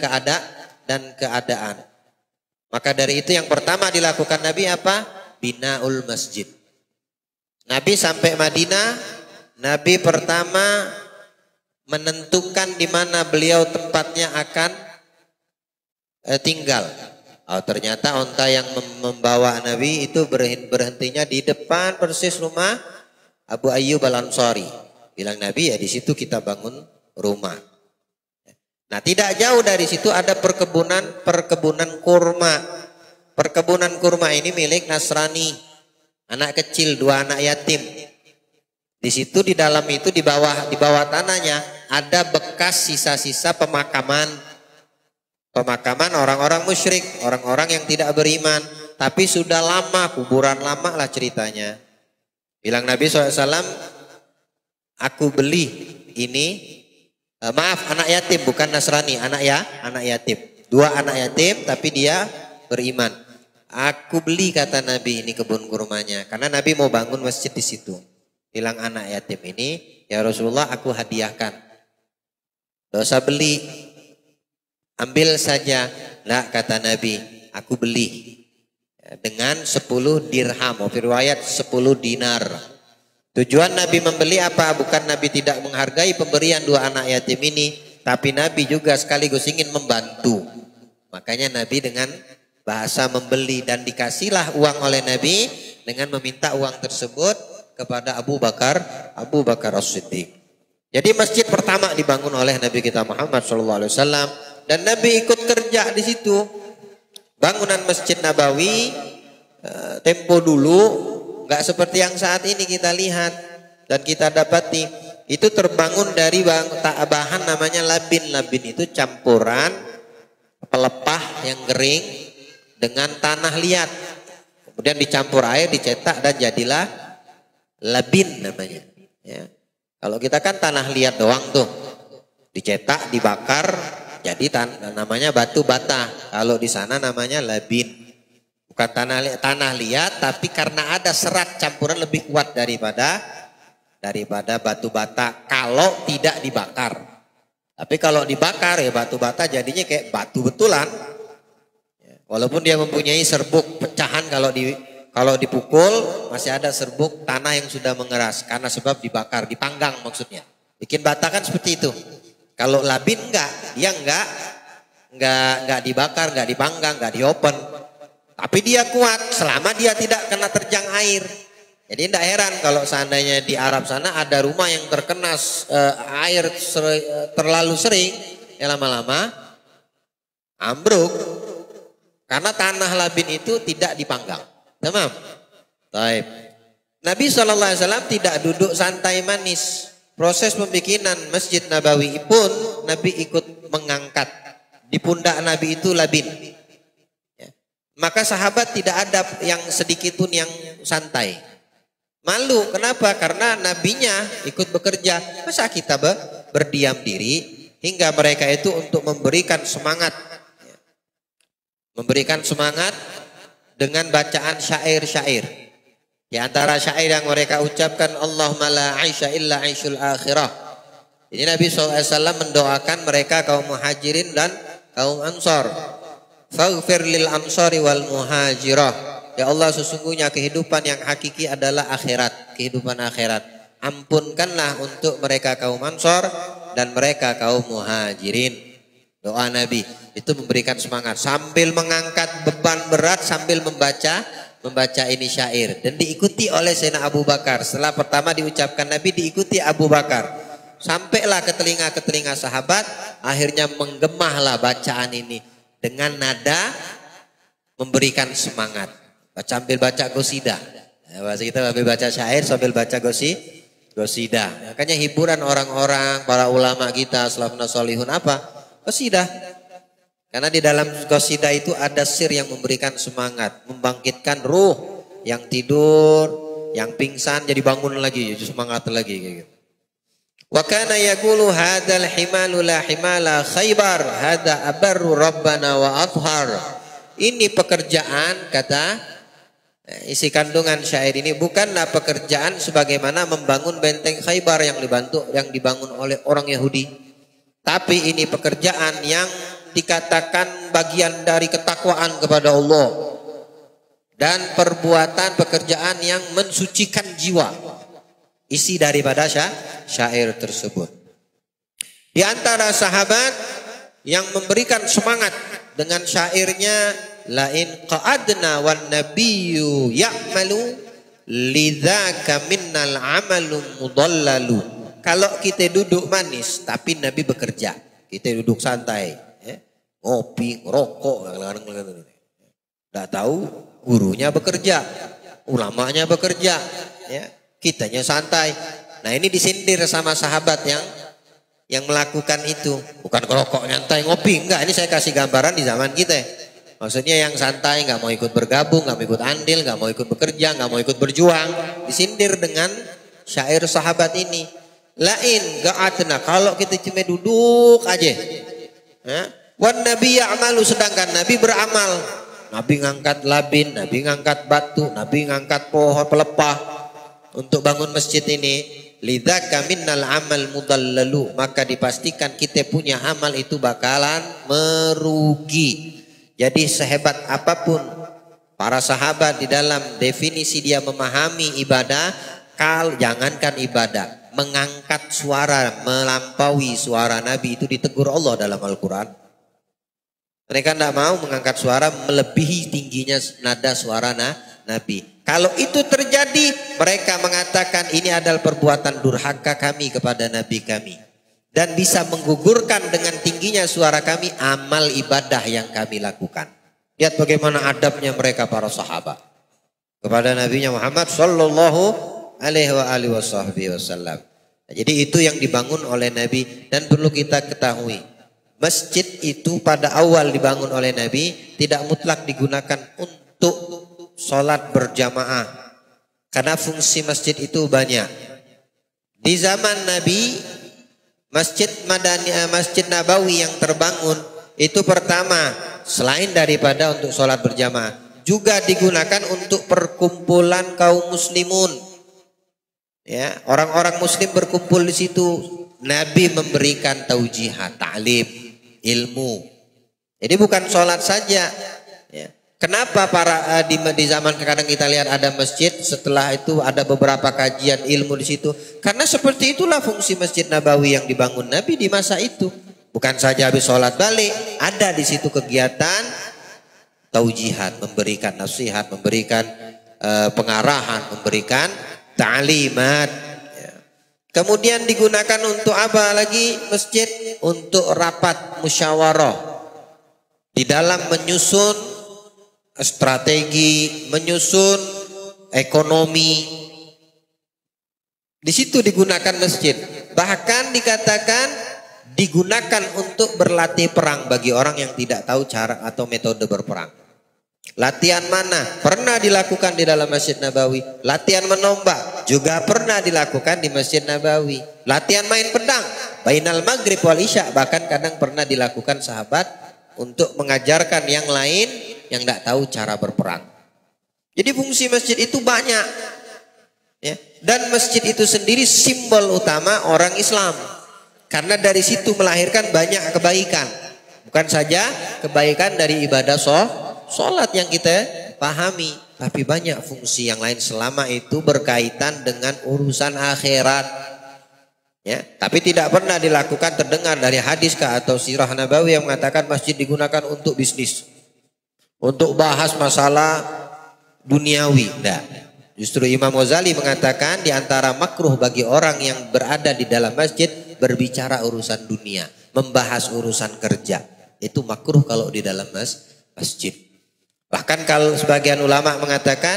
Speaker 2: keadaan. Maka dari itu yang pertama dilakukan Nabi apa? Binaul masjid. Nabi sampai Madinah, Nabi pertama menentukan di mana beliau tempatnya akan tinggal. Oh, ternyata onta yang membawa Nabi itu berhentinya di depan persis rumah Abu Ayyub Al-Ansari. Bilang Nabi, ya di situ kita bangun rumah. Nah, tidak jauh dari situ ada perkebunan kurma. Perkebunan kurma ini milik Nasrani. Anak kecil, 2 anak yatim. Di situ di dalam itu di bawah tanahnya ada bekas sisa-sisa pemakaman orang-orang musyrik, orang-orang yang tidak beriman. Tapi sudah lama, kuburan lama lah ceritanya. Bilang Nabi SAW, aku beli ini, maaf anak yatim bukan Nasrani, anak yatim. 2 anak yatim tapi dia beriman. Aku beli kata Nabi ini kebun kurmanya. Karena Nabi mau bangun masjid di situ. Bilang anak yatim ini, ya Rasulullah aku hadiahkan. Gak usah beli. Ambil saja. Nah kata Nabi, aku beli. Dengan 10 dirham. Riwayat 10 dinar. Tujuan Nabi membeli apa? Bukan Nabi tidak menghargai pemberian 2 anak yatim ini. Tapi Nabi juga sekaligus ingin membantu. Makanya Nabi dengan bahasa membeli dan dikasihlah uang oleh Nabi dengan meminta uang tersebut kepada Abu Bakar As-Siddiq. Jadi masjid pertama dibangun oleh Nabi kita Muhammad SAW dan Nabi ikut kerja di situ. Bangunan Masjid Nabawi tempo dulu nggak seperti yang saat ini kita lihat dan kita dapati. Itu terbangun dari bahan namanya labin. Labin itu campuran pelepah yang kering dengan tanah liat. Kemudian dicampur air, dicetak dan jadilah labin namanya. Ya. Kalau kita kan tanah liat doang tuh. Dicetak, dibakar, jadi namanya batu bata. Kalau di sana namanya labin. Bukan tanah liat, tapi karena ada serat campuran lebih kuat daripada batu bata. Kalau tidak dibakar. Tapi kalau dibakar ya batu bata jadinya kayak batu betulan. Walaupun dia mempunyai serbuk pecahan kalau dipukul masih ada serbuk tanah yang sudah mengeras karena sebab dibakar, dipanggang maksudnya. Bikin bata kan seperti itu. Kalau labin dia enggak dibakar, enggak dipanggang, enggak diopen. Tapi dia kuat selama dia tidak kena terjang air. Jadi tidak heran kalau seandainya di Arab sana ada rumah yang terkena air terlalu sering, ya lama-lama ambruk. Karena tanah labin itu tidak dipanggang. Tamam? Baik. Nabi SAW tidak duduk santai manis. Proses pembikinan Masjid Nabawi pun Nabi ikut mengangkat. Di pundak Nabi itu labin. Ya. Maka sahabat tidak ada yang sedikit pun yang santai. Malu. Kenapa? Karena nabinya ikut bekerja. Masa kita berdiam diri hingga mereka itu untuk memberikan semangat Memberikan semangat dengan bacaan syair-syair. Di antara syair yang mereka ucapkan, Allahumma la aisha illa aishul akhirah. Ini Nabi SAW mendoakan mereka kaum muhajirin dan kaum ansar. Faghfir lil ansari wal muhajirah. Ya Allah, sesungguhnya kehidupan yang hakiki adalah akhirat, kehidupan akhirat. Ampunkanlah untuk mereka kaum ansar dan mereka kaum muhajirin. Doa Nabi itu memberikan semangat sambil mengangkat beban berat sambil membaca ini syair, dan diikuti oleh Sayyidina Abu Bakar. Setelah pertama diucapkan Nabi, diikuti Abu Bakar. Sampailah ke telinga sahabat, akhirnya menggemahlah bacaan ini dengan nada memberikan semangat. Sambil baca gosida. Bahasa kita sambil baca syair sambil baca gosida. Makanya hiburan orang-orang, para ulama kita, salafun sholihun apa? Gosida. Karena di dalam qasidah itu ada sir yang memberikan semangat, membangkitkan ruh yang tidur, yang pingsan jadi bangun lagi, jadi semangat lagi kayak gitu. Wa kana yaqulu hadzal himalu la himala Khaybar, hadza abarru rabbana wa athhar. Ini pekerjaan, kata isi kandungan syair ini, bukanlah pekerjaan sebagaimana membangun benteng Khaybar yang dibangun oleh orang Yahudi. Tapi ini pekerjaan yang dikatakan bagian dari ketakwaan kepada Allah dan perbuatan pekerjaan yang mensucikan jiwa. Isi daripada syair tersebut. Di antara sahabat yang memberikan semangat dengan syairnya, lain qa'adna wan nabiyyu ya'malu lidzaka minnal amalu mudallalu. Kalau kita duduk manis tapi Nabi bekerja, kita duduk santai, ngopi, ngerokok, tidak tahu gurunya bekerja, ulamanya bekerja, ya, kitanya santai. Nah ini disindir sama sahabat yang melakukan itu. Bukan ngerokok, nyantai, ngopi, enggak. Ini saya kasih gambaran di zaman kita. Maksudnya yang santai, nggak mau ikut bergabung, nggak mau ikut andil, nggak mau ikut bekerja, nggak mau ikut berjuang. Disindir dengan syair sahabat ini. Lain ga'atna, kalau kita cuma duduk aja, ya. Wan Nabi ya'malu, sedangkan Nabi beramal. Nabi ngangkat labin, Nabi ngangkat batu, Nabi ngangkat pohon pelepah untuk bangun masjid ini. Lidzaka minnal amal mudallalu, maka dipastikan kita punya amal itu bakalan merugi. Jadi sehebat apapun para sahabat di dalam definisi dia memahami ibadah, jangankan ibadah, mengangkat suara melampaui suara Nabi itu ditegur Allah dalam Al-Quran. Mereka tidak mau mengangkat suara melebihi tingginya nada suara Nabi. Kalau itu terjadi, mereka mengatakan ini adalah perbuatan durhaka kami kepada Nabi kami. Dan bisa menggugurkan dengan tingginya suara kami amal ibadah yang kami lakukan. Lihat bagaimana adabnya mereka para sahabat kepada Nabi Muhammad sallallahu alaihi wasallam. Jadi itu yang dibangun oleh Nabi, dan perlu kita ketahui. Masjid itu pada awal dibangun oleh Nabi tidak mutlak digunakan untuk sholat berjamaah. Karena fungsi masjid itu banyak. Di zaman Nabi, Masjid Nabawi yang terbangun itu pertama, selain daripada untuk sholat berjamaah, juga digunakan untuk perkumpulan kaum muslimun. Ya, orang-orang muslim berkumpul di situ. Nabi memberikan taujihat, ta'lim, ilmu. Jadi bukan sholat saja. Ya. Kenapa di zaman kadang kita lihat ada masjid, setelah itu ada beberapa kajian ilmu di situ? Karena seperti itulah fungsi Masjid Nabawi yang dibangun Nabi di masa itu. Bukan saja habis sholat balik, ada di situ kegiatan taujihat, memberikan nasihat, memberikan pengarahan, memberikan ta'limat. Ya. Kemudian digunakan untuk apa lagi masjid? Untuk rapat musyawarah. Di dalam menyusun strategi, menyusun ekonomi. Di situ digunakan masjid. Bahkan dikatakan digunakan untuk berlatih perang bagi orang yang tidak tahu cara atau metode berperang. Latihan mana? Pernah dilakukan di dalam Masjid Nabawi. Latihan menombak juga pernah dilakukan di Masjid Nabawi. Latihan main pedang bainal maghrib wal isya bahkan kadang pernah dilakukan sahabat untuk mengajarkan yang lain yang tidak tahu cara berperang. Jadi fungsi masjid itu banyak. Ya. Dan masjid itu sendiri simbol utama orang Islam. Karena dari situ melahirkan banyak kebaikan. Bukan saja kebaikan dari ibadah sholat yang kita pahami. Tapi banyak fungsi yang lain selama itu berkaitan dengan urusan akhirat. Ya, tapi tidak pernah dilakukan terdengar dari hadis atau sirah Nabawi yang mengatakan masjid digunakan untuk bisnis. Untuk bahas masalah duniawi. Tidak. Justru Imam Ghazali mengatakan di antara makruh bagi orang yang berada di dalam masjid berbicara urusan dunia, membahas urusan kerja. Itu makruh kalau di dalam masjid. Bahkan kalau sebagian ulama mengatakan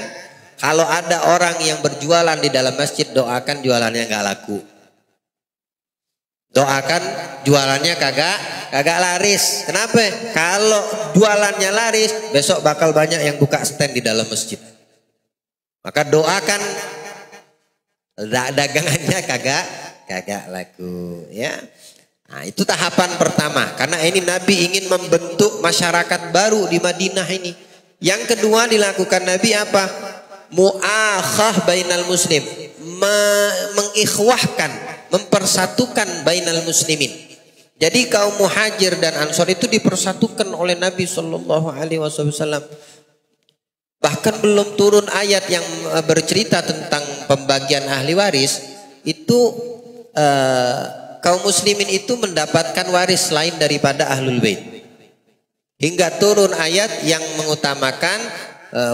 Speaker 2: kalau ada orang yang berjualan di dalam masjid, doakan jualannya nggak laku. Doakan jualannya kagak laris. Kenapa? Kalau jualannya laris, besok bakal banyak yang buka stand di dalam masjid. Maka doakan dagangannya kagak laku, ya. Nah, itu tahapan pertama. Karena ini Nabi ingin membentuk masyarakat baru di Madinah ini. Yang kedua dilakukan Nabi apa? Mu'akhah bainal muslim, mengikhwahkan, mempersatukan bainal muslimin. Jadi kaum muhajir dan ansor itu dipersatukan oleh Nabi Shallallahu Alaihi Wasallam. Bahkan belum turun ayat yang bercerita tentang pembagian ahli waris, itu kaum muslimin itu mendapatkan waris lain daripada ahlul bait. Hingga turun ayat yang mengutamakan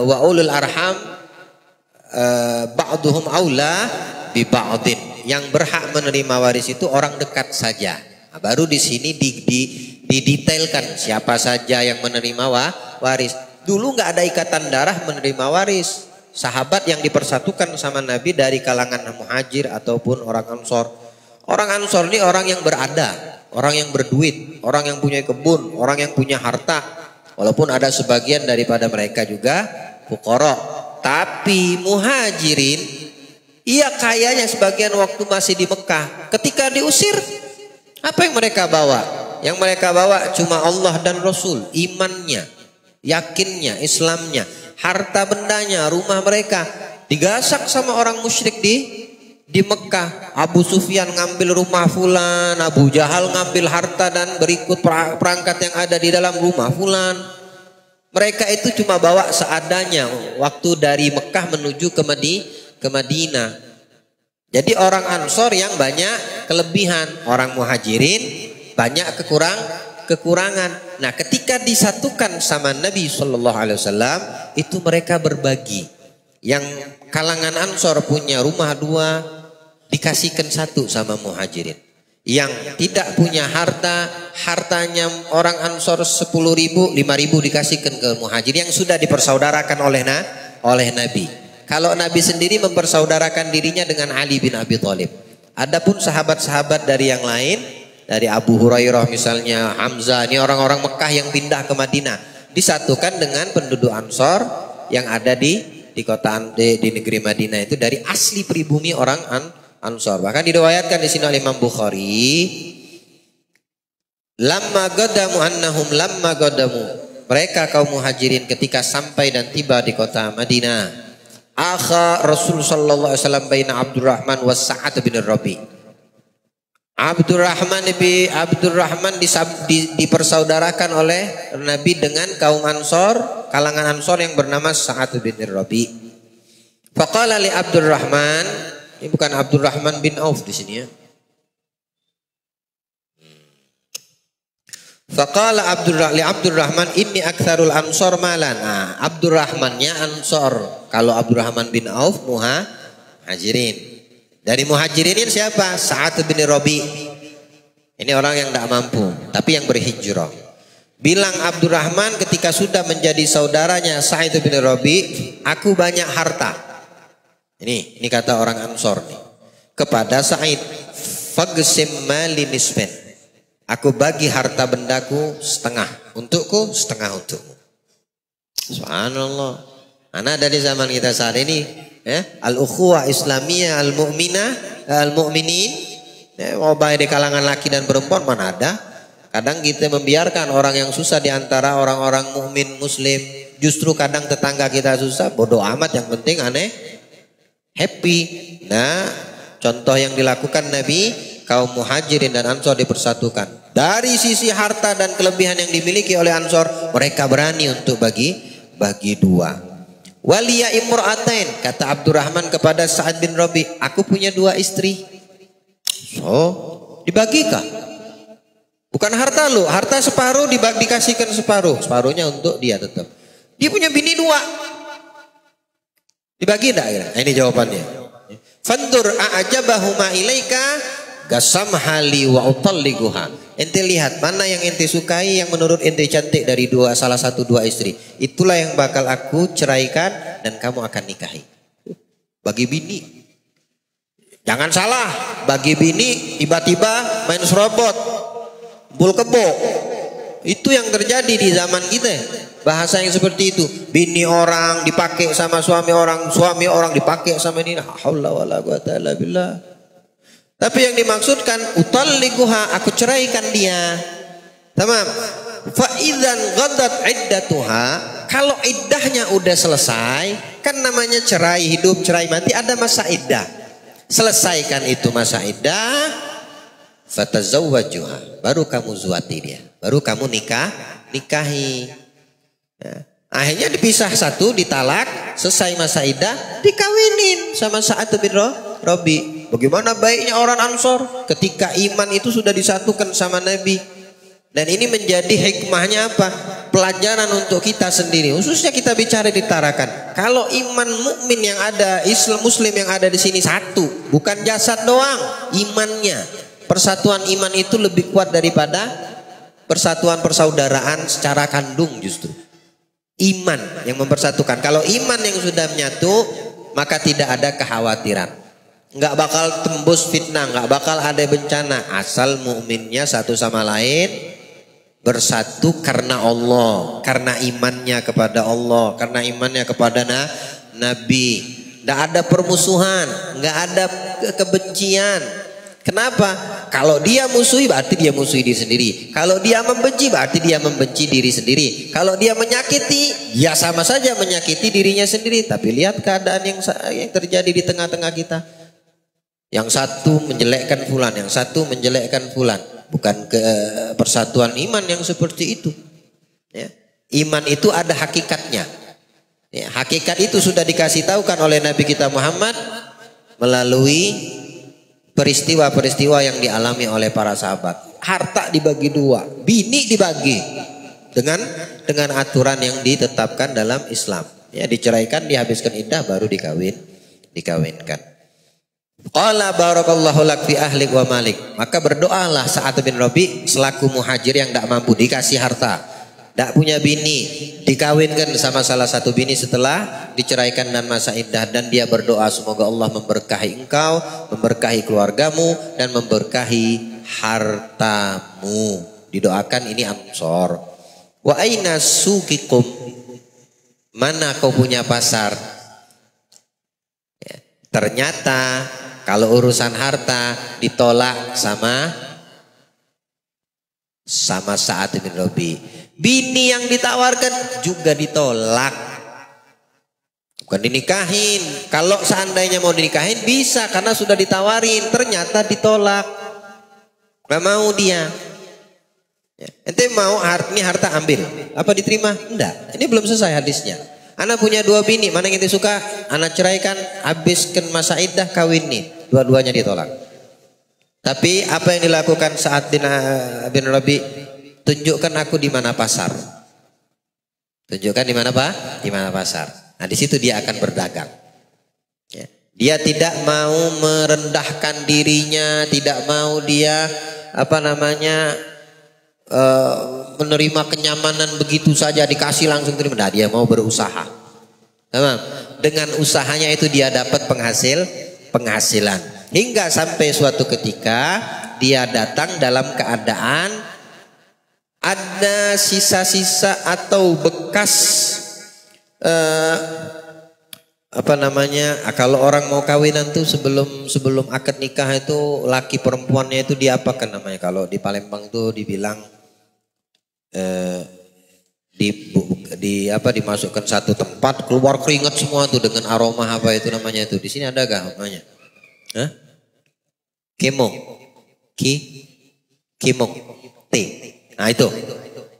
Speaker 2: wa ulul arham ba'duhum aula bi ba'din. Yang berhak menerima waris itu orang dekat saja. Nah, baru di sini didetailkan siapa saja yang menerima waris. Dulu nggak ada ikatan darah menerima waris. Sahabat yang dipersatukan sama Nabi dari kalangan muhajir ataupun orang ansor. Orang ansor ini orang yang berada, orang yang berduit, orang yang punya kebun, orang yang punya harta. Walaupun ada sebagian daripada mereka juga fuqara. Tapi muhajirin, iya kayanya sebagian waktu masih di Mekah. Ketika diusir, apa yang mereka bawa? Yang mereka bawa cuma Allah dan Rasul, imannya, yakinnya, Islamnya, harta bendanya, rumah mereka digasak sama orang musyrik di Mekah. Abu Sufyan ngambil rumah fulan, Abu Jahal ngambil harta dan berikut perangkat yang ada di dalam rumah fulan. Mereka itu cuma bawa seadanya waktu dari Mekah menuju ke Madinah. Jadi orang Ansor yang banyak kelebihan, orang Muhajirin banyak kekurangan. Nah, ketika disatukan sama Nabi Shallallahu Alaihi Wasallam, itu mereka berbagi. Yang kalangan Ansor punya rumah 2, dikasihkan 1 sama Muhajirin. Yang tidak punya hartanya orang Ansor 10.000, 5.000 dikasihkan ke Muhajirin yang sudah dipersaudarakan oleh Nabi. Kalau Nabi sendiri mempersaudarakan dirinya dengan Ali bin Abi Thalib. Adapun sahabat-sahabat dari yang lain, dari Abu Hurairah misalnya, Hamzah, ini orang-orang Mekah yang pindah ke Madinah, disatukan dengan penduduk Ansor yang ada di kota di negeri Madinah itu dari asli pribumi orang Ansor. Bahkan diriwayatkan di sini oleh Imam Bukhari, lamma qadamu, mereka kaum Muhajirin ketika sampai dan tiba di kota Madinah, akha Rasul sallallahu alaihi wasallam baina Abdurrahman was Sa'ad bin Rabi. Abdurrahman dipersaudarakan oleh Nabi dengan kaum Ansor, kalangan Ansor yang bernama Sa'ad bin Rabi. Faqala li Abdurrahman, ini bukan Abdurrahman bin Auf di sini ya. Faqala Abdurrahman inni aktsarul ansor malan. Nah, Abdurrahmannya Ansor. Kalau Abdurrahman bin Auf Muhajirin. Dari Muhajirin ini siapa? Sa'ad bin Rabi. Ini orang yang tidak mampu, tapi yang berhijrah. Bilang Abdurrahman ketika sudah menjadi saudaranya Sa'ad bin Rabi, aku banyak harta. Ini kata orang Ansor nih. Kepada Sa'id, fagsim mali nisfen. Aku bagi harta bendaku setengah untukku, setengah untukmu. Subhanallah. Anak dari zaman kita saat ini, al-ukhuwah islamiyah, al-mu'minah, al-mu'minin, mau baik di kalangan laki dan perempuan mana ada. Kadang kita membiarkan orang yang susah di antara orang-orang mukmin muslim. Justru kadang tetangga kita susah, bodoh amat, yang penting aneh happy. Nah, contoh yang dilakukan Nabi, kaum muhajirin dan ansor dipersatukan. Dari sisi harta dan kelebihan yang dimiliki oleh ansor, mereka berani untuk bagi dua. Waliya imra'atain, kata Abdurrahman kepada Sa'ad bin Rabi, aku punya 2 istri. So, dibagikah? Bukan harta lu, harta separuh dikasihkan separuh, separuhnya untuk dia tetap. Dia punya bini 2, dibagi enggak? Ini jawabannya. Fandur a'jabahuma ilaika gasamhali wa utalliguha. Ente lihat mana yang ente sukai, yang menurut ente cantik dari salah satu 2 istri. Itulah yang bakal aku ceraikan dan kamu akan nikahi. Bagi bini. Jangan salah, bagi bini tiba-tiba main serobot. Bul kebo. Itu yang terjadi di zaman kita. Bahasa yang seperti itu. Bini orang dipakai sama suami orang dipakai sama ini. La haula wala quwata illa billah. Tapi yang dimaksudkan utalliguha, aku ceraikan dia. Tamam. Fa idzan ghadat iddatuha, kalau iddahnya udah selesai, kan namanya cerai hidup, cerai mati, ada masa iddah. Selesaikan itu masa iddah, fatazawwajuha, baru kamu zuati dia, baru kamu nikahi. Ya. Akhirnya dipisah satu, ditalak, selesai masa iddah, dikawinin sama Sa'ad bin Rabi. Bagaimana baiknya orang Ansor ketika iman itu sudah disatukan sama Nabi. Dan ini menjadi hikmahnya apa? Pelajaran untuk kita sendiri. Khususnya kita bicara di Tarakan. Kalau iman mukmin yang ada, Islam Muslim yang ada di sini satu, bukan jasad doang, imannya. Persatuan iman itu lebih kuat daripada persatuan persaudaraan secara kandung justru. Iman yang mempersatukan. Kalau iman yang sudah menyatu, maka tidak ada kekhawatiran. Nggak bakal tembus fitnah, nggak bakal ada bencana. Asal mukminnya satu sama lain bersatu karena Allah, karena imannya kepada Allah, karena imannya kepada Nabi. Nggak ada permusuhan, nggak ada kebencian. Kenapa? Kalau dia musuhi berarti dia musuhi diri sendiri. Kalau dia membenci berarti dia membenci diri sendiri. Kalau dia menyakiti, ya sama saja menyakiti dirinya sendiri. Tapi lihat keadaan yang terjadi di tengah-tengah kita. Yang satu menjelekkan fulan, yang satu menjelekkan fulan. Bukan ke persatuan iman yang seperti itu. Ya. Iman itu ada hakikatnya. Ya, hakikat itu sudah dikasih tahukan oleh Nabi kita Muhammad melalui peristiwa-peristiwa yang dialami oleh para sahabat. Harta dibagi 2, bini dibagi dengan aturan yang ditetapkan dalam Islam. Ya, diceraikan, dihabiskan iddah, baru dikawinkan. Qala barakallahu lak fi ahlik wa malik. Maka berdoalah Sa'ad bin Rabi selaku muhajir yang tidak mampu, dikasih harta, tidak punya bini, dikawinkan sama salah satu bini setelah diceraikan dan masa iddah, dan dia berdoa semoga Allah memberkahi engkau, memberkahi keluargamu, dan memberkahi hartamu. Didoakan ini Ansor. Wa aina suqikum, mana kau punya pasar? Ya, ternyata kalau urusan harta ditolak sama Sa'ad bin Rabi. Bini yang ditawarkan juga ditolak. Bukan dinikahin. Kalau seandainya mau dinikahin bisa karena sudah ditawarin, ternyata ditolak. Gak mau dia. Ya. Ente mau ini harta ambil. Apa diterima? Enggak. Ini belum selesai hadisnya. Anak punya 2 bini, mana yang ente suka? Anak ceraikan, habiskan masa iddah, kawin nih. Dua-duanya ditolak. Tapi apa yang dilakukan Sa'ad bin Rabi? Tunjukkan aku di mana pasar. Tunjukkan di mana Pak? Di mana pasar. Nah, di situ dia akan berdagang. Ya. Dia tidak mau merendahkan dirinya, tidak mau dia menerima kenyamanan begitu saja dikasih langsung terima. Nah, dia mau berusaha. Dengan usahanya itu dia dapat penghasilan. Hingga sampai suatu ketika dia datang dalam keadaan ada sisa-sisa atau bekas kalau orang mau kawinan tuh sebelum akad nikah itu laki perempuannya itu diapakan namanya, kalau di Palembang tuh dibilang dimasukkan satu tempat, keluar keringat semua tuh dengan aroma apa itu namanya itu. Di sini ada gak namanya? Hah? Kemong. Kimong. T. Nah itu.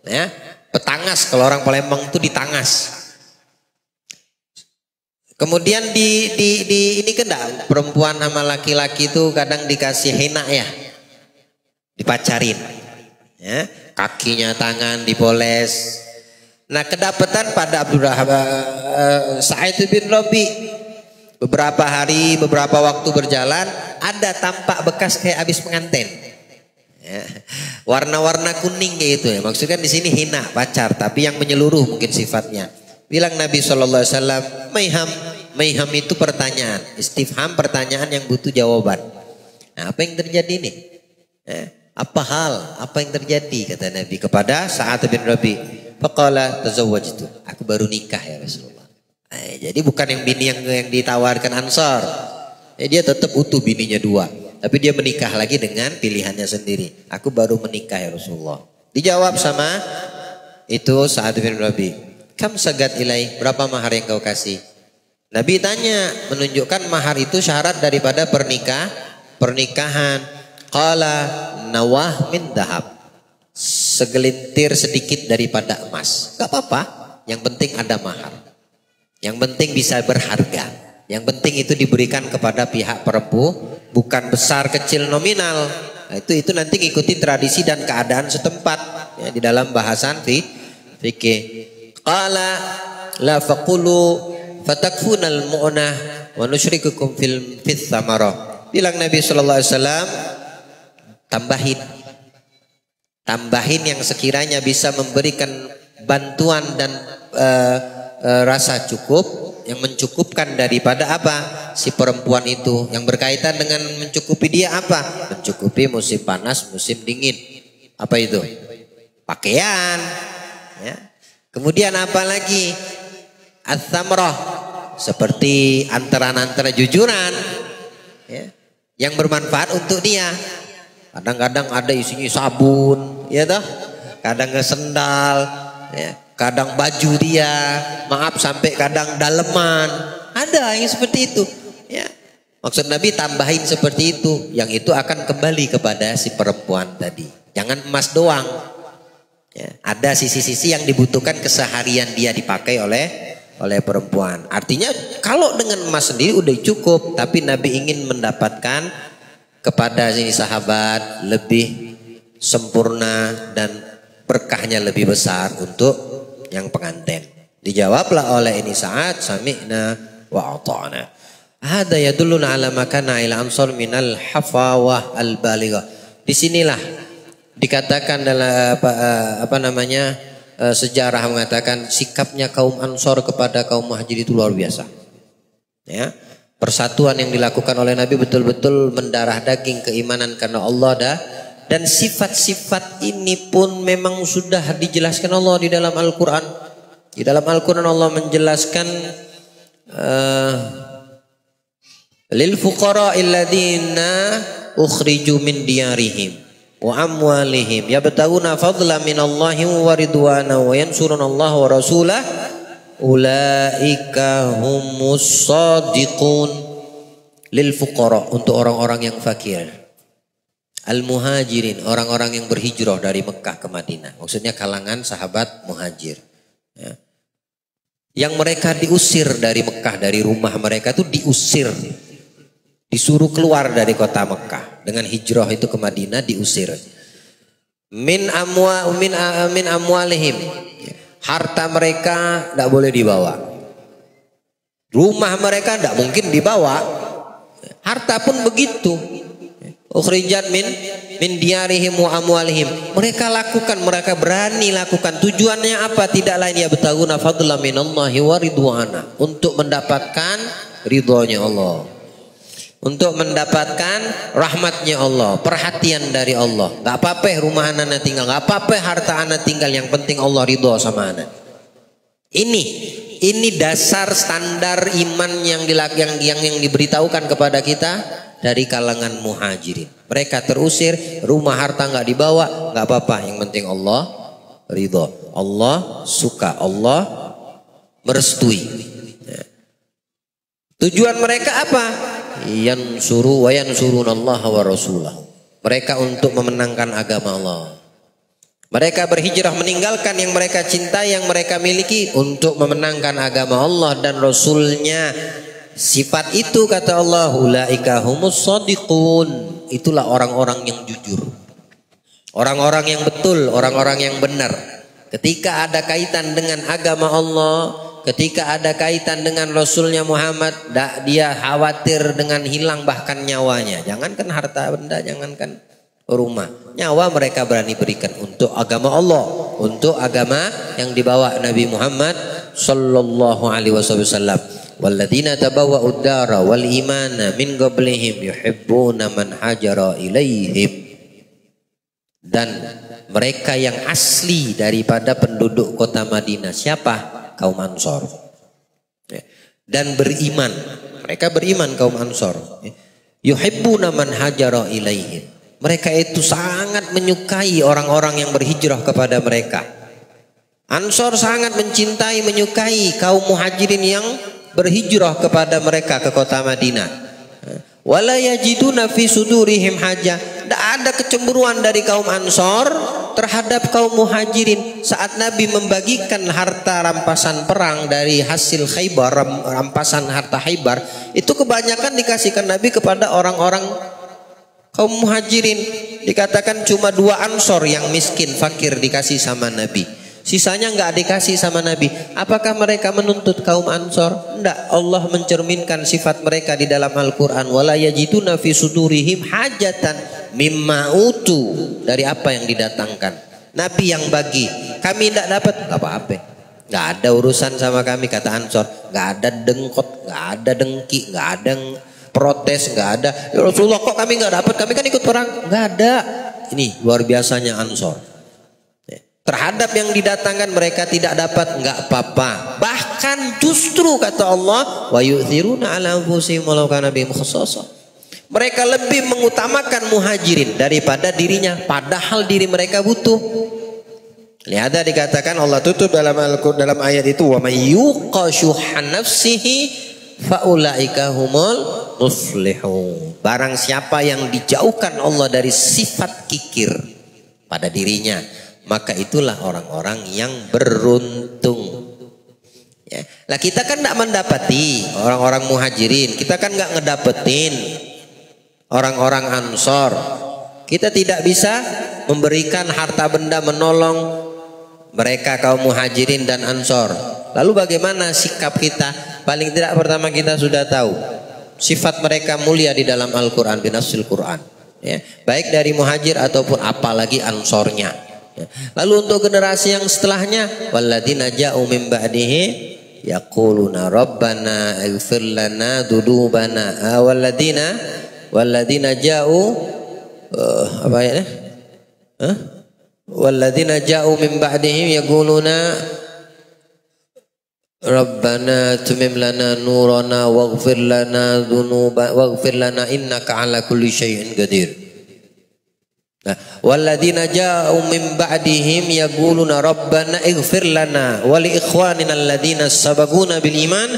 Speaker 2: Ya, petangas, kalau orang Palembang itu ditangas. Kemudian ini kan enggak, perempuan sama laki-laki itu kadang dikasih henna ya. Dipacarin. Ya, kakinya, tangan dipoles. Nah, kedapatan pada Sa'id bin Rabi, beberapa hari, beberapa waktu berjalan, ada tampak bekas kayak habis pengantin. Ya. Warna-warna kuning kayak itu ya. Maksudnya di sini hina pacar, tapi yang menyeluruh mungkin sifatnya. Bilang Nabi SAW, Maiham itu pertanyaan, istifham, pertanyaan yang butuh jawaban. Nah, apa yang terjadi nih? Apa yang terjadi kata Nabi kepada Sa'ad bin Rabi? Faqala tazawwajtu, aku baru nikah ya Rasulullah. Jadi bukan yang bini yang ditawarkan Ansar. Dia tetap utuh bininya 2. Tapi dia menikah lagi dengan pilihannya sendiri. Aku baru menikah ya Rasulullah. Dijawab sama itu Sa'ad bin Rabi. Kam sagat ilai, berapa mahar yang kau kasih? Nabi tanya, menunjukkan mahar itu syarat daripada pernikahan. Qala nawah min dahab. Segelintir sedikit daripada emas. Gak apa-apa, yang penting ada mahar. Yang penting bisa berharga. Yang penting itu diberikan kepada pihak perempuan, bukan besar kecil nominal. Nah, itu nanti ngikuti tradisi dan keadaan setempat ya, di dalam bahasan fikih. Qala la faqulu fatakfunal mu'nah wa nusyrikukum fil thamarah. Bilang Nabi sallallahu alaihi wasallam, tambahin yang sekiranya bisa memberikan bantuan dan rasa cukup, yang mencukupkan daripada apa si perempuan itu, yang berkaitan dengan mencukupi dia apa, mencukupi musim panas, musim dingin, apa itu, pakaian ya. Kemudian apa lagi, ats-tsamrah, seperti antara jujuran ya, yang bermanfaat untuk dia. Kadang-kadang ada isinya sabun ya toh, kadang sendal ya, kadang baju dia, maaf sampai kadang daleman, ada yang seperti itu ya. Maksud Nabi tambahin seperti itu, yang itu akan kembali kepada si perempuan tadi. Jangan emas doang ya. Ada sisi-sisi yang dibutuhkan keseharian dia dipakai oleh perempuan. Artinya kalau dengan emas sendiri udah cukup, tapi Nabi ingin mendapatkan kepada sini sahabat lebih sempurna dan berkahnya lebih besar untuk yang pengantin. Dijawablah oleh ini Sa'ad, sami'na wa ata'na. Hada yadulluna ala makana ila ansar minal hafawah al-balighah. Disinilah dikatakan dalam sejarah mengatakan sikapnya kaum Ansor kepada kaum Muhajir itu luar biasa. Ya, persatuan yang dilakukan oleh Nabi betul-betul mendarah daging keimanan karena Allah dan sifat-sifat ini pun memang sudah dijelaskan Allah di dalam Al-Quran. Di dalam Al-Quran Allah menjelaskan lil fuqara alladhina ukhriju min diyarihim wa amwalihim yabtaguna fadlan minallahi wa ridwana wa yansuruna Allah wa rasulah ulaika humus shadiqun. Lil fuqara, untuk orang-orang yang fakir, al muhajirin, orang-orang yang berhijrah dari Mekah ke Madinah, maksudnya kalangan sahabat muhajir ya. Yang mereka diusir dari Mekah, dari rumah mereka itu diusir, disuruh keluar dari kota Mekah. Dengan hijrah itu ke Madinah diusir. Min amwalihim, harta mereka tidak boleh dibawa. Rumah mereka tidak mungkin dibawa. Harta pun begitu. Ukhrijat min diyarihim wa amwalihim. Mereka lakukan, mereka berani lakukan. Tujuannya apa? Tidak lain ya betaguna fadlan minallahi wa ridwana, untuk mendapatkan ridhonya Allah, untuk mendapatkan rahmatnya Allah, perhatian dari Allah. Gak apa-apa rumah anak tinggal, gak apa-apa harta anak tinggal, yang penting Allah ridho sama anak. Ini dasar standar iman yang diberitahukan kepada kita dari kalangan muhajirin. Mereka terusir, rumah harta nggak dibawa, nggak apa-apa, yang penting Allah ridho. Allah suka, Allah merestui. Tujuan mereka apa? Yansuru wa yansurunallaha wa rasulah. Mereka untuk memenangkan agama Allah. Mereka berhijrah meninggalkan yang mereka cintai, yang mereka miliki untuk memenangkan agama Allah dan Rasulnya. Sifat itu kata Allah, ulaika humus shadiqun. Itulah orang-orang yang jujur. Orang-orang yang betul, orang-orang yang benar. Ketika ada kaitan dengan agama Allah, ketika ada kaitan dengan Rasulnya Muhammad, dia khawatir dengan hilang bahkan nyawanya. Jangankan harta benda, jangankan rumah, nyawa mereka berani berikan untuk agama Allah, untuk agama yang dibawa Nabi Muhammad sallallahu alaihi wasallam. Walladzina tabawwa'ud dara wal imana min qablihim yuhibbuna man hajara ilaihim. Dan mereka yang asli daripada penduduk kota Madinah, siapa? Kaum Ansor. Dan beriman, mereka beriman kaum Ansor. Yuhibbuna man hajara ilaihim. Mereka itu sangat menyukai orang-orang yang berhijrah kepada mereka. Ansor sangat mencintai, menyukai kaum muhajirin yang berhijrah kepada mereka ke kota Madinah. Wala yajiduna fi sudurihim hajah. Tidak ada kecemburuan dari kaum Ansor terhadap kaum muhajirin. Saat Nabi membagikan harta rampasan perang dari hasil Khaybar, rampasan harta Khaybar, itu kebanyakan dikasihkan Nabi kepada orang-orang kaum muhajirin. Dikatakan cuma 2 Ansor yang miskin, fakir dikasih sama Nabi. Sisanya nggak dikasih sama Nabi. Apakah mereka menuntut kaum Ansor? Enggak. Allah mencerminkan sifat mereka di dalam Al-Quran. Wala yajiduna fi sudurihim hajatan mimma utu. Dari apa yang didatangkan. Nabi yang bagi. Kami tidak dapat apa-apa. Nggak ada urusan sama kami, kata Ansor. Nggak ada dengkot, nggak ada dengki, nggak ada protes, nggak ada. Ya Rasulullah, kok kami nggak dapat? Kami kan ikut perang. Nggak ada. Ini luar biasanya Ansor. Terhadap yang didatangkan mereka tidak dapat, nggak apa-apa. Bahkan justru kata Allah, wa yu'thiruna ala anfusihim walau kana bihim khassasah. Mereka lebih mengutamakan muhajirin daripada dirinya, padahal diri mereka butuh. Lihat dikatakan Allah tutup dalam Al-Qur'an dalam ayat itu, wa may yuqa syuhha nafsihi faulaika humul muflihun. Barang siapa yang dijauhkan Allah dari sifat kikir pada dirinya, maka itulah orang-orang yang beruntung. Ya. Nah kita kan tidak mendapati orang-orang muhajirin, kita kan nggak ngedapetin orang-orang Ansor. Kita tidak bisa memberikan harta benda menolong mereka kaum muhajirin dan Ansor. Lalu bagaimana sikap kita? Paling tidak pertama kita sudah tahu sifat mereka mulia di dalam Al-Quran, binasil Quran. Ya. Baik dari muhajir ataupun apalagi Ansornya. Lalu untuk generasi yang setelahnya, walladzina ja'u min ba'dihi yaquluna rabbana ighfir lana dzunubana walladzina ja'u apa ya? Walladzina ja'u min ba'dihim yaquluna rabbana tumim lana nurana waghfir lana dzunubana waghfir lana innaka ala kulli syai'in qadir. Walladzina ja'u min ba'dihim yaquluna rabbana ighfir lana wa li ikhwanina alladzina sabaquna bil iman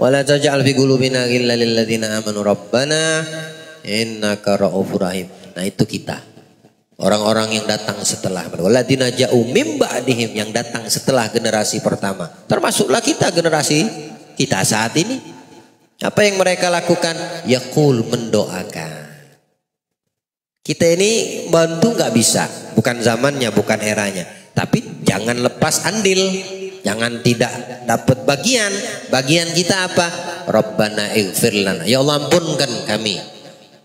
Speaker 2: wa la taj'al fi qulubina ghillan lil ladzina amanu rabbana innaka ra'ufur rahim. Nah itu kita. Orang-orang yang datang setelah walladzina ja'u min ba'dihim, yang datang setelah generasi pertama. Termasuklah kita, generasi kita saat ini. Apa yang mereka lakukan? Yaqul, mendoakan. Kita ini bantu nggak bisa, bukan zamannya, bukan eranya. Tapi jangan lepas andil, jangan tidak dapat bagian. Bagian kita apa? Rabbana ighfir lana, ya Allah ampunkan kami.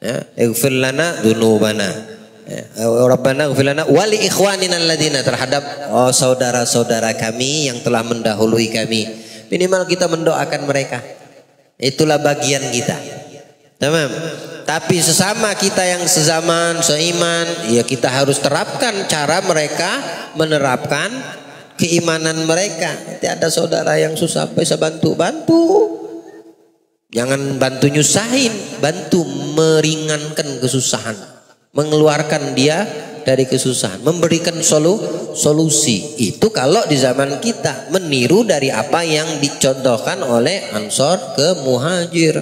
Speaker 2: Ya, ighfir lana dzunubana. Ya, Rabbana ighfir lana wa li ikhwanina alladzina, terhadap saudara-saudara kami yang telah mendahului kami. Minimal kita mendoakan mereka. Itulah bagian kita. Tamam. Tapi sesama kita yang sezaman, seiman, ya kita harus terapkan cara mereka menerapkan keimanan mereka. Nanti ada saudara yang susah, bisa bantu. Jangan bantu nyusahin, bantu meringankan kesusahan, mengeluarkan dia dari kesusahan, memberikan solusi. Itu kalau di zaman kita meniru dari apa yang dicontohkan oleh Ansor ke Muhajir.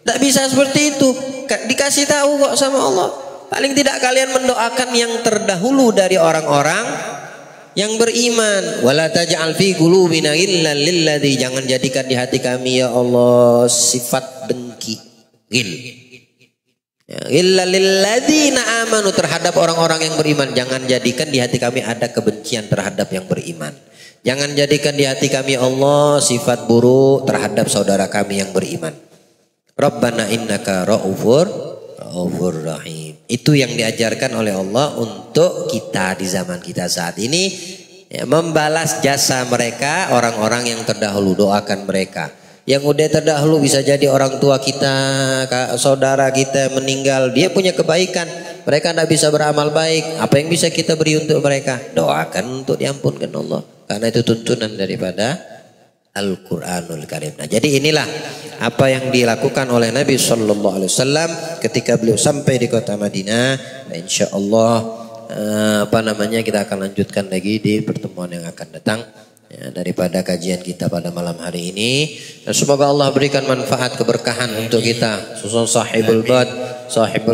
Speaker 2: Tidak bisa seperti itu. Dikasih tahu kok sama Allah. Paling tidak kalian mendoakan yang terdahulu dari orang-orang yang beriman. Wala taj'al fi qulubina ghillan lilladzi, jangan jadikan di hati kami ya Allah sifat dengki, ghil. Ya, ghillal lilladzina amanu, terhadap orang-orang yang beriman. Jangan jadikan di hati kami ada kebencian terhadap yang beriman. Jangan jadikan di hati kami Allah sifat buruk terhadap saudara kami yang beriman. Rabbana innaka ra'ufur rahim. Itu yang diajarkan oleh Allah untuk kita di zaman kita saat ini, ya, membalas jasa mereka, orang-orang yang terdahulu. Doakan mereka. Yang udah terdahulu bisa jadi orang tua kita, saudara kita meninggal, dia punya kebaikan, mereka tidak bisa beramal baik. Apa yang bisa kita beri untuk mereka? Doakan untuk diampunkan Allah. Karena itu tuntunan daripada Al-Quranul Karim. Nah, jadi inilah apa yang dilakukan oleh Nabi Sallallahu Alaihi Wasallam ketika beliau sampai di kota Madinah. Nah, insya Allah kita akan lanjutkan lagi di pertemuan yang akan datang, ya, daripada kajian kita pada malam hari ini. Dan semoga Allah berikan manfaat keberkahan untuk kita, khusus sahibul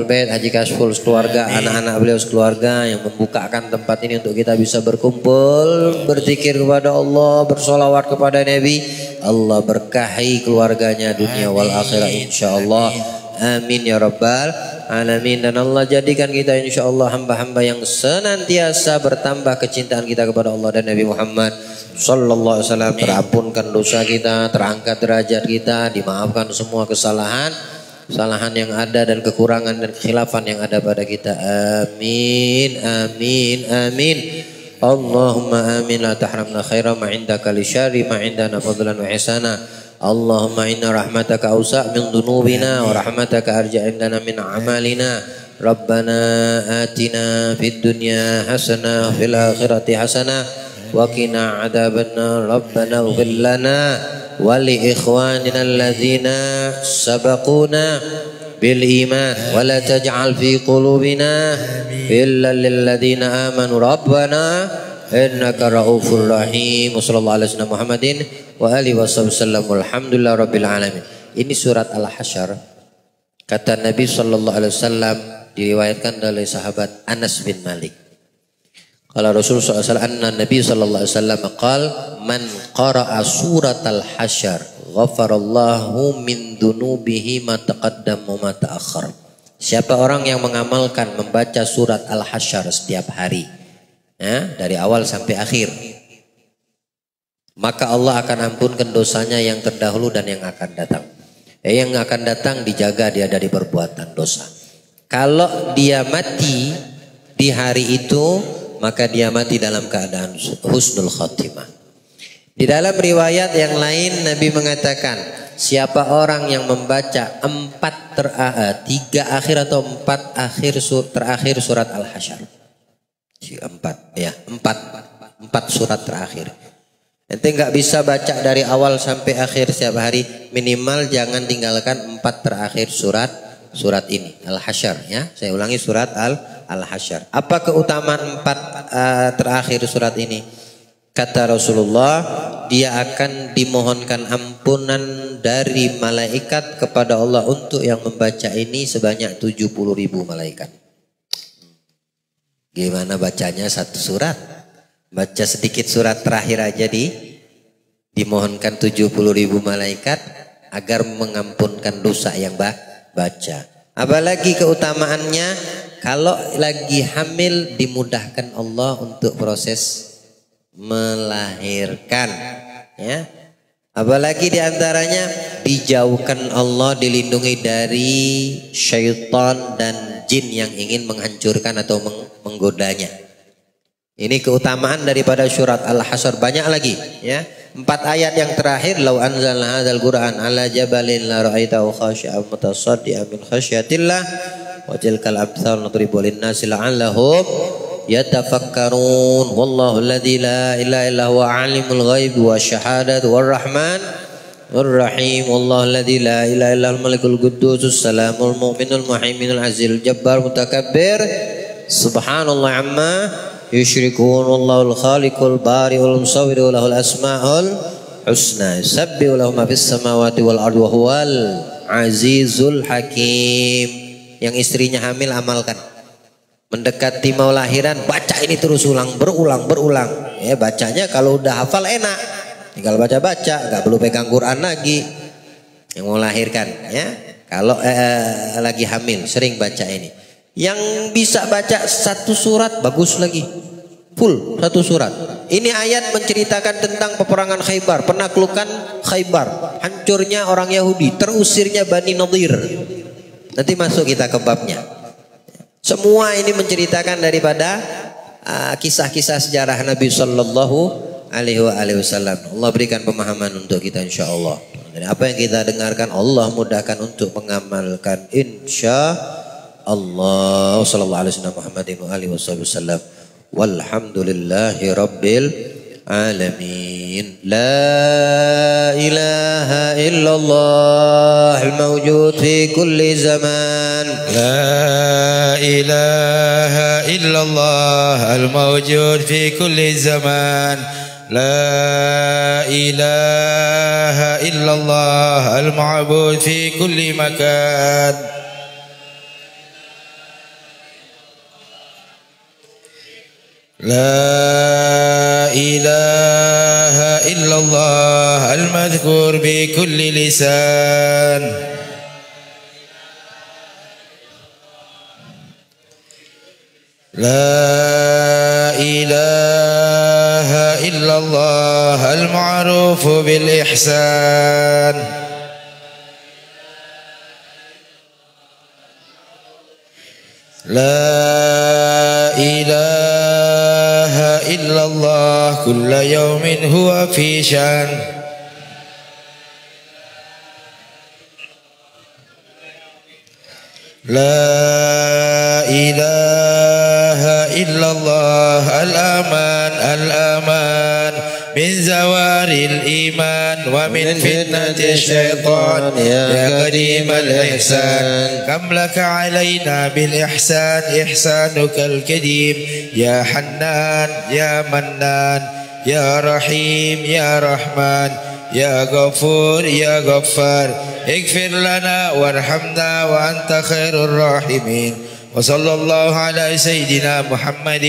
Speaker 2: bait Haji Kasful keluarga, anak-anak beliau sekeluarga yang membukakan tempat ini untuk kita bisa berkumpul, berzikir kepada Allah, bersolawat kepada Nabi. Allah berkahi keluarganya dunia wal akhirah insyaallah. Amin ya rabbal alamin. Dan Allah jadikan kita insyaallah hamba-hamba yang senantiasa bertambah kecintaan kita kepada Allah dan Nabi Muhammad sallallahu alaihi wasallam. Terampunkan dosa kita, terangkat derajat kita, dimaafkan semua kesalahan yang ada dan kekurangan dan kekhilafan yang ada pada kita. Amin amin amin. Allahumma amin. La tahramna khaira ma indaka li syarri ma indana fadlan wa ihsana. Allahumma inna rahmataka awsa' min dhunubina wa rahmataka arja' indana min amalina. Rabbana atina fid dunya hasanah fil akhirati hasanah wa qina adzabannar. Rabbana ighfir lana wa li ikhwanina alladzina sabaquna bil iman wa la taj'al fi qulubina illa lil ladzina amanu. Rabbana innaka ra'ufur rahim. Wassallallahu ala sayyidina Muhammadin wa alihi wasallam. Alhamdulillah rabbil alamin. Ini surat Al-Hasyr. Kata Nabi sallallahu alaihi wasallam, diriwayatkan oleh sahabat Anas bin Malik. Kalau Rasulullah SAW, anna Nabi sallallahu alaihi wasallam qala man qara'a surat Al-Hasyr ghafarallahu min dunubihi ma taqaddam wa ma ta'akhkhar. Siapa orang yang mengamalkan membaca surat Al-Hasyr setiap hari, ya, dari awal sampai akhir, maka Allah akan ampunkan dosanya yang terdahulu dan yang akan datang. Yang akan datang dijaga dia dari perbuatan dosa. Kalau dia mati di hari itu, maka dia mati dalam keadaan husnul khatimah. Di dalam riwayat yang lain Nabi mengatakan, siapa orang yang membaca 3 akhir atau 4 akhir terakhir surat Al-Hasyr. 4 surat terakhir. Ente nggak bisa baca dari awal sampai akhir setiap hari, minimal jangan tinggalkan 4 terakhir surat ini Al-Hasyr, ya. Saya ulangi, surat Al-Hasyr. Apa keutamaan 4 terakhir surat ini? Kata Rasulullah, dia akan dimohonkan ampunan dari malaikat kepada Allah untuk yang membaca ini sebanyak 70.000 malaikat. Gimana bacanya satu surat? Baca sedikit surat terakhir aja dimohonkan 70.000 malaikat agar mengampunkan dosa yang baca. Apalagi keutamaannya, kalau lagi hamil dimudahkan Allah untuk proses melahirkan, ya. Apalagi diantaranya dijauhkan Allah, dilindungi dari syaitan dan jin yang ingin menghancurkan atau menggodanya. Ini keutamaan daripada surat Al-Hasyr. Banyak lagi, ya. 4 ayat yang terakhir, lau anzalna hadzal Qur'an ala jabalin la ra'aitahu khashi'an mutasaddian min khasyatillah wa tilkal amsal nadribu lin-nasi la'allahum yatafakkarun. Wallahu alladzi la ilaha illa huwa alimul ghaibi wasyahadati warrahman warrahim. Wallahu alladzi la ilaha illa huwal malikul quddus salamul mu'minul muhaiminul azizul jabbar mutakabbir Subhanallah amma yusyrikun wallahul khaliqul bari'ul musawwiru lahul asmaul husna sabbihu lahu ma fis samawati wal ardi wa huwal azizul hakim. Yang istrinya hamil amalkan. Mendekati mau lahiran baca ini terus berulang. Ya bacanya kalau udah hafal enak. Tinggal baca, nggak perlu pegang Quran lagi. Yang mau lahirkan ya. Kalau lagi hamil sering baca ini. Yang bisa baca satu surat bagus lagi, full satu surat. Ini ayat menceritakan tentang peperangan Khaybar, penaklukan Khaybar, hancurnya orang Yahudi, terusirnya Bani Nadir. Nanti masuk kita ke babnya. Semua ini menceritakan daripada kisah-kisah sejarah Nabi Sallallahu Alaihi Wasallam. Allah berikan pemahaman untuk kita insya Allah. Dan apa yang kita dengarkan Allah mudahkan untuk mengamalkan insya Allah. Sallallahu alaihi wasallam Muhammadin wa alihi wasallam. Walhamdulillahi rabbil alamin. La ilaha illallah al-mawjud fi kulli zaman.
Speaker 3: La ilaha illallah al-mawjud fi kulli zaman. La ilaha illallah al-ma'bud fi kulli makan. لا إله إلا الله المذكور بكل لسان. لا إله إلا الله المعروف بالإحسان. لا إله إلا الله كل يوم هو في شأن. لا إله إلا الله الأمان الأمان من زوال الإيمان ومن فتنة الشيطان يا قديم الإحسان كم لك علينا بالإحسان إحسانك الكريم يا حنان يا منان يا رحيم يا رحمن يا غفور يا غفار اغفر لنا وارحمنا وأنت خير الراحمين وصلى الله على سيدنا محمد.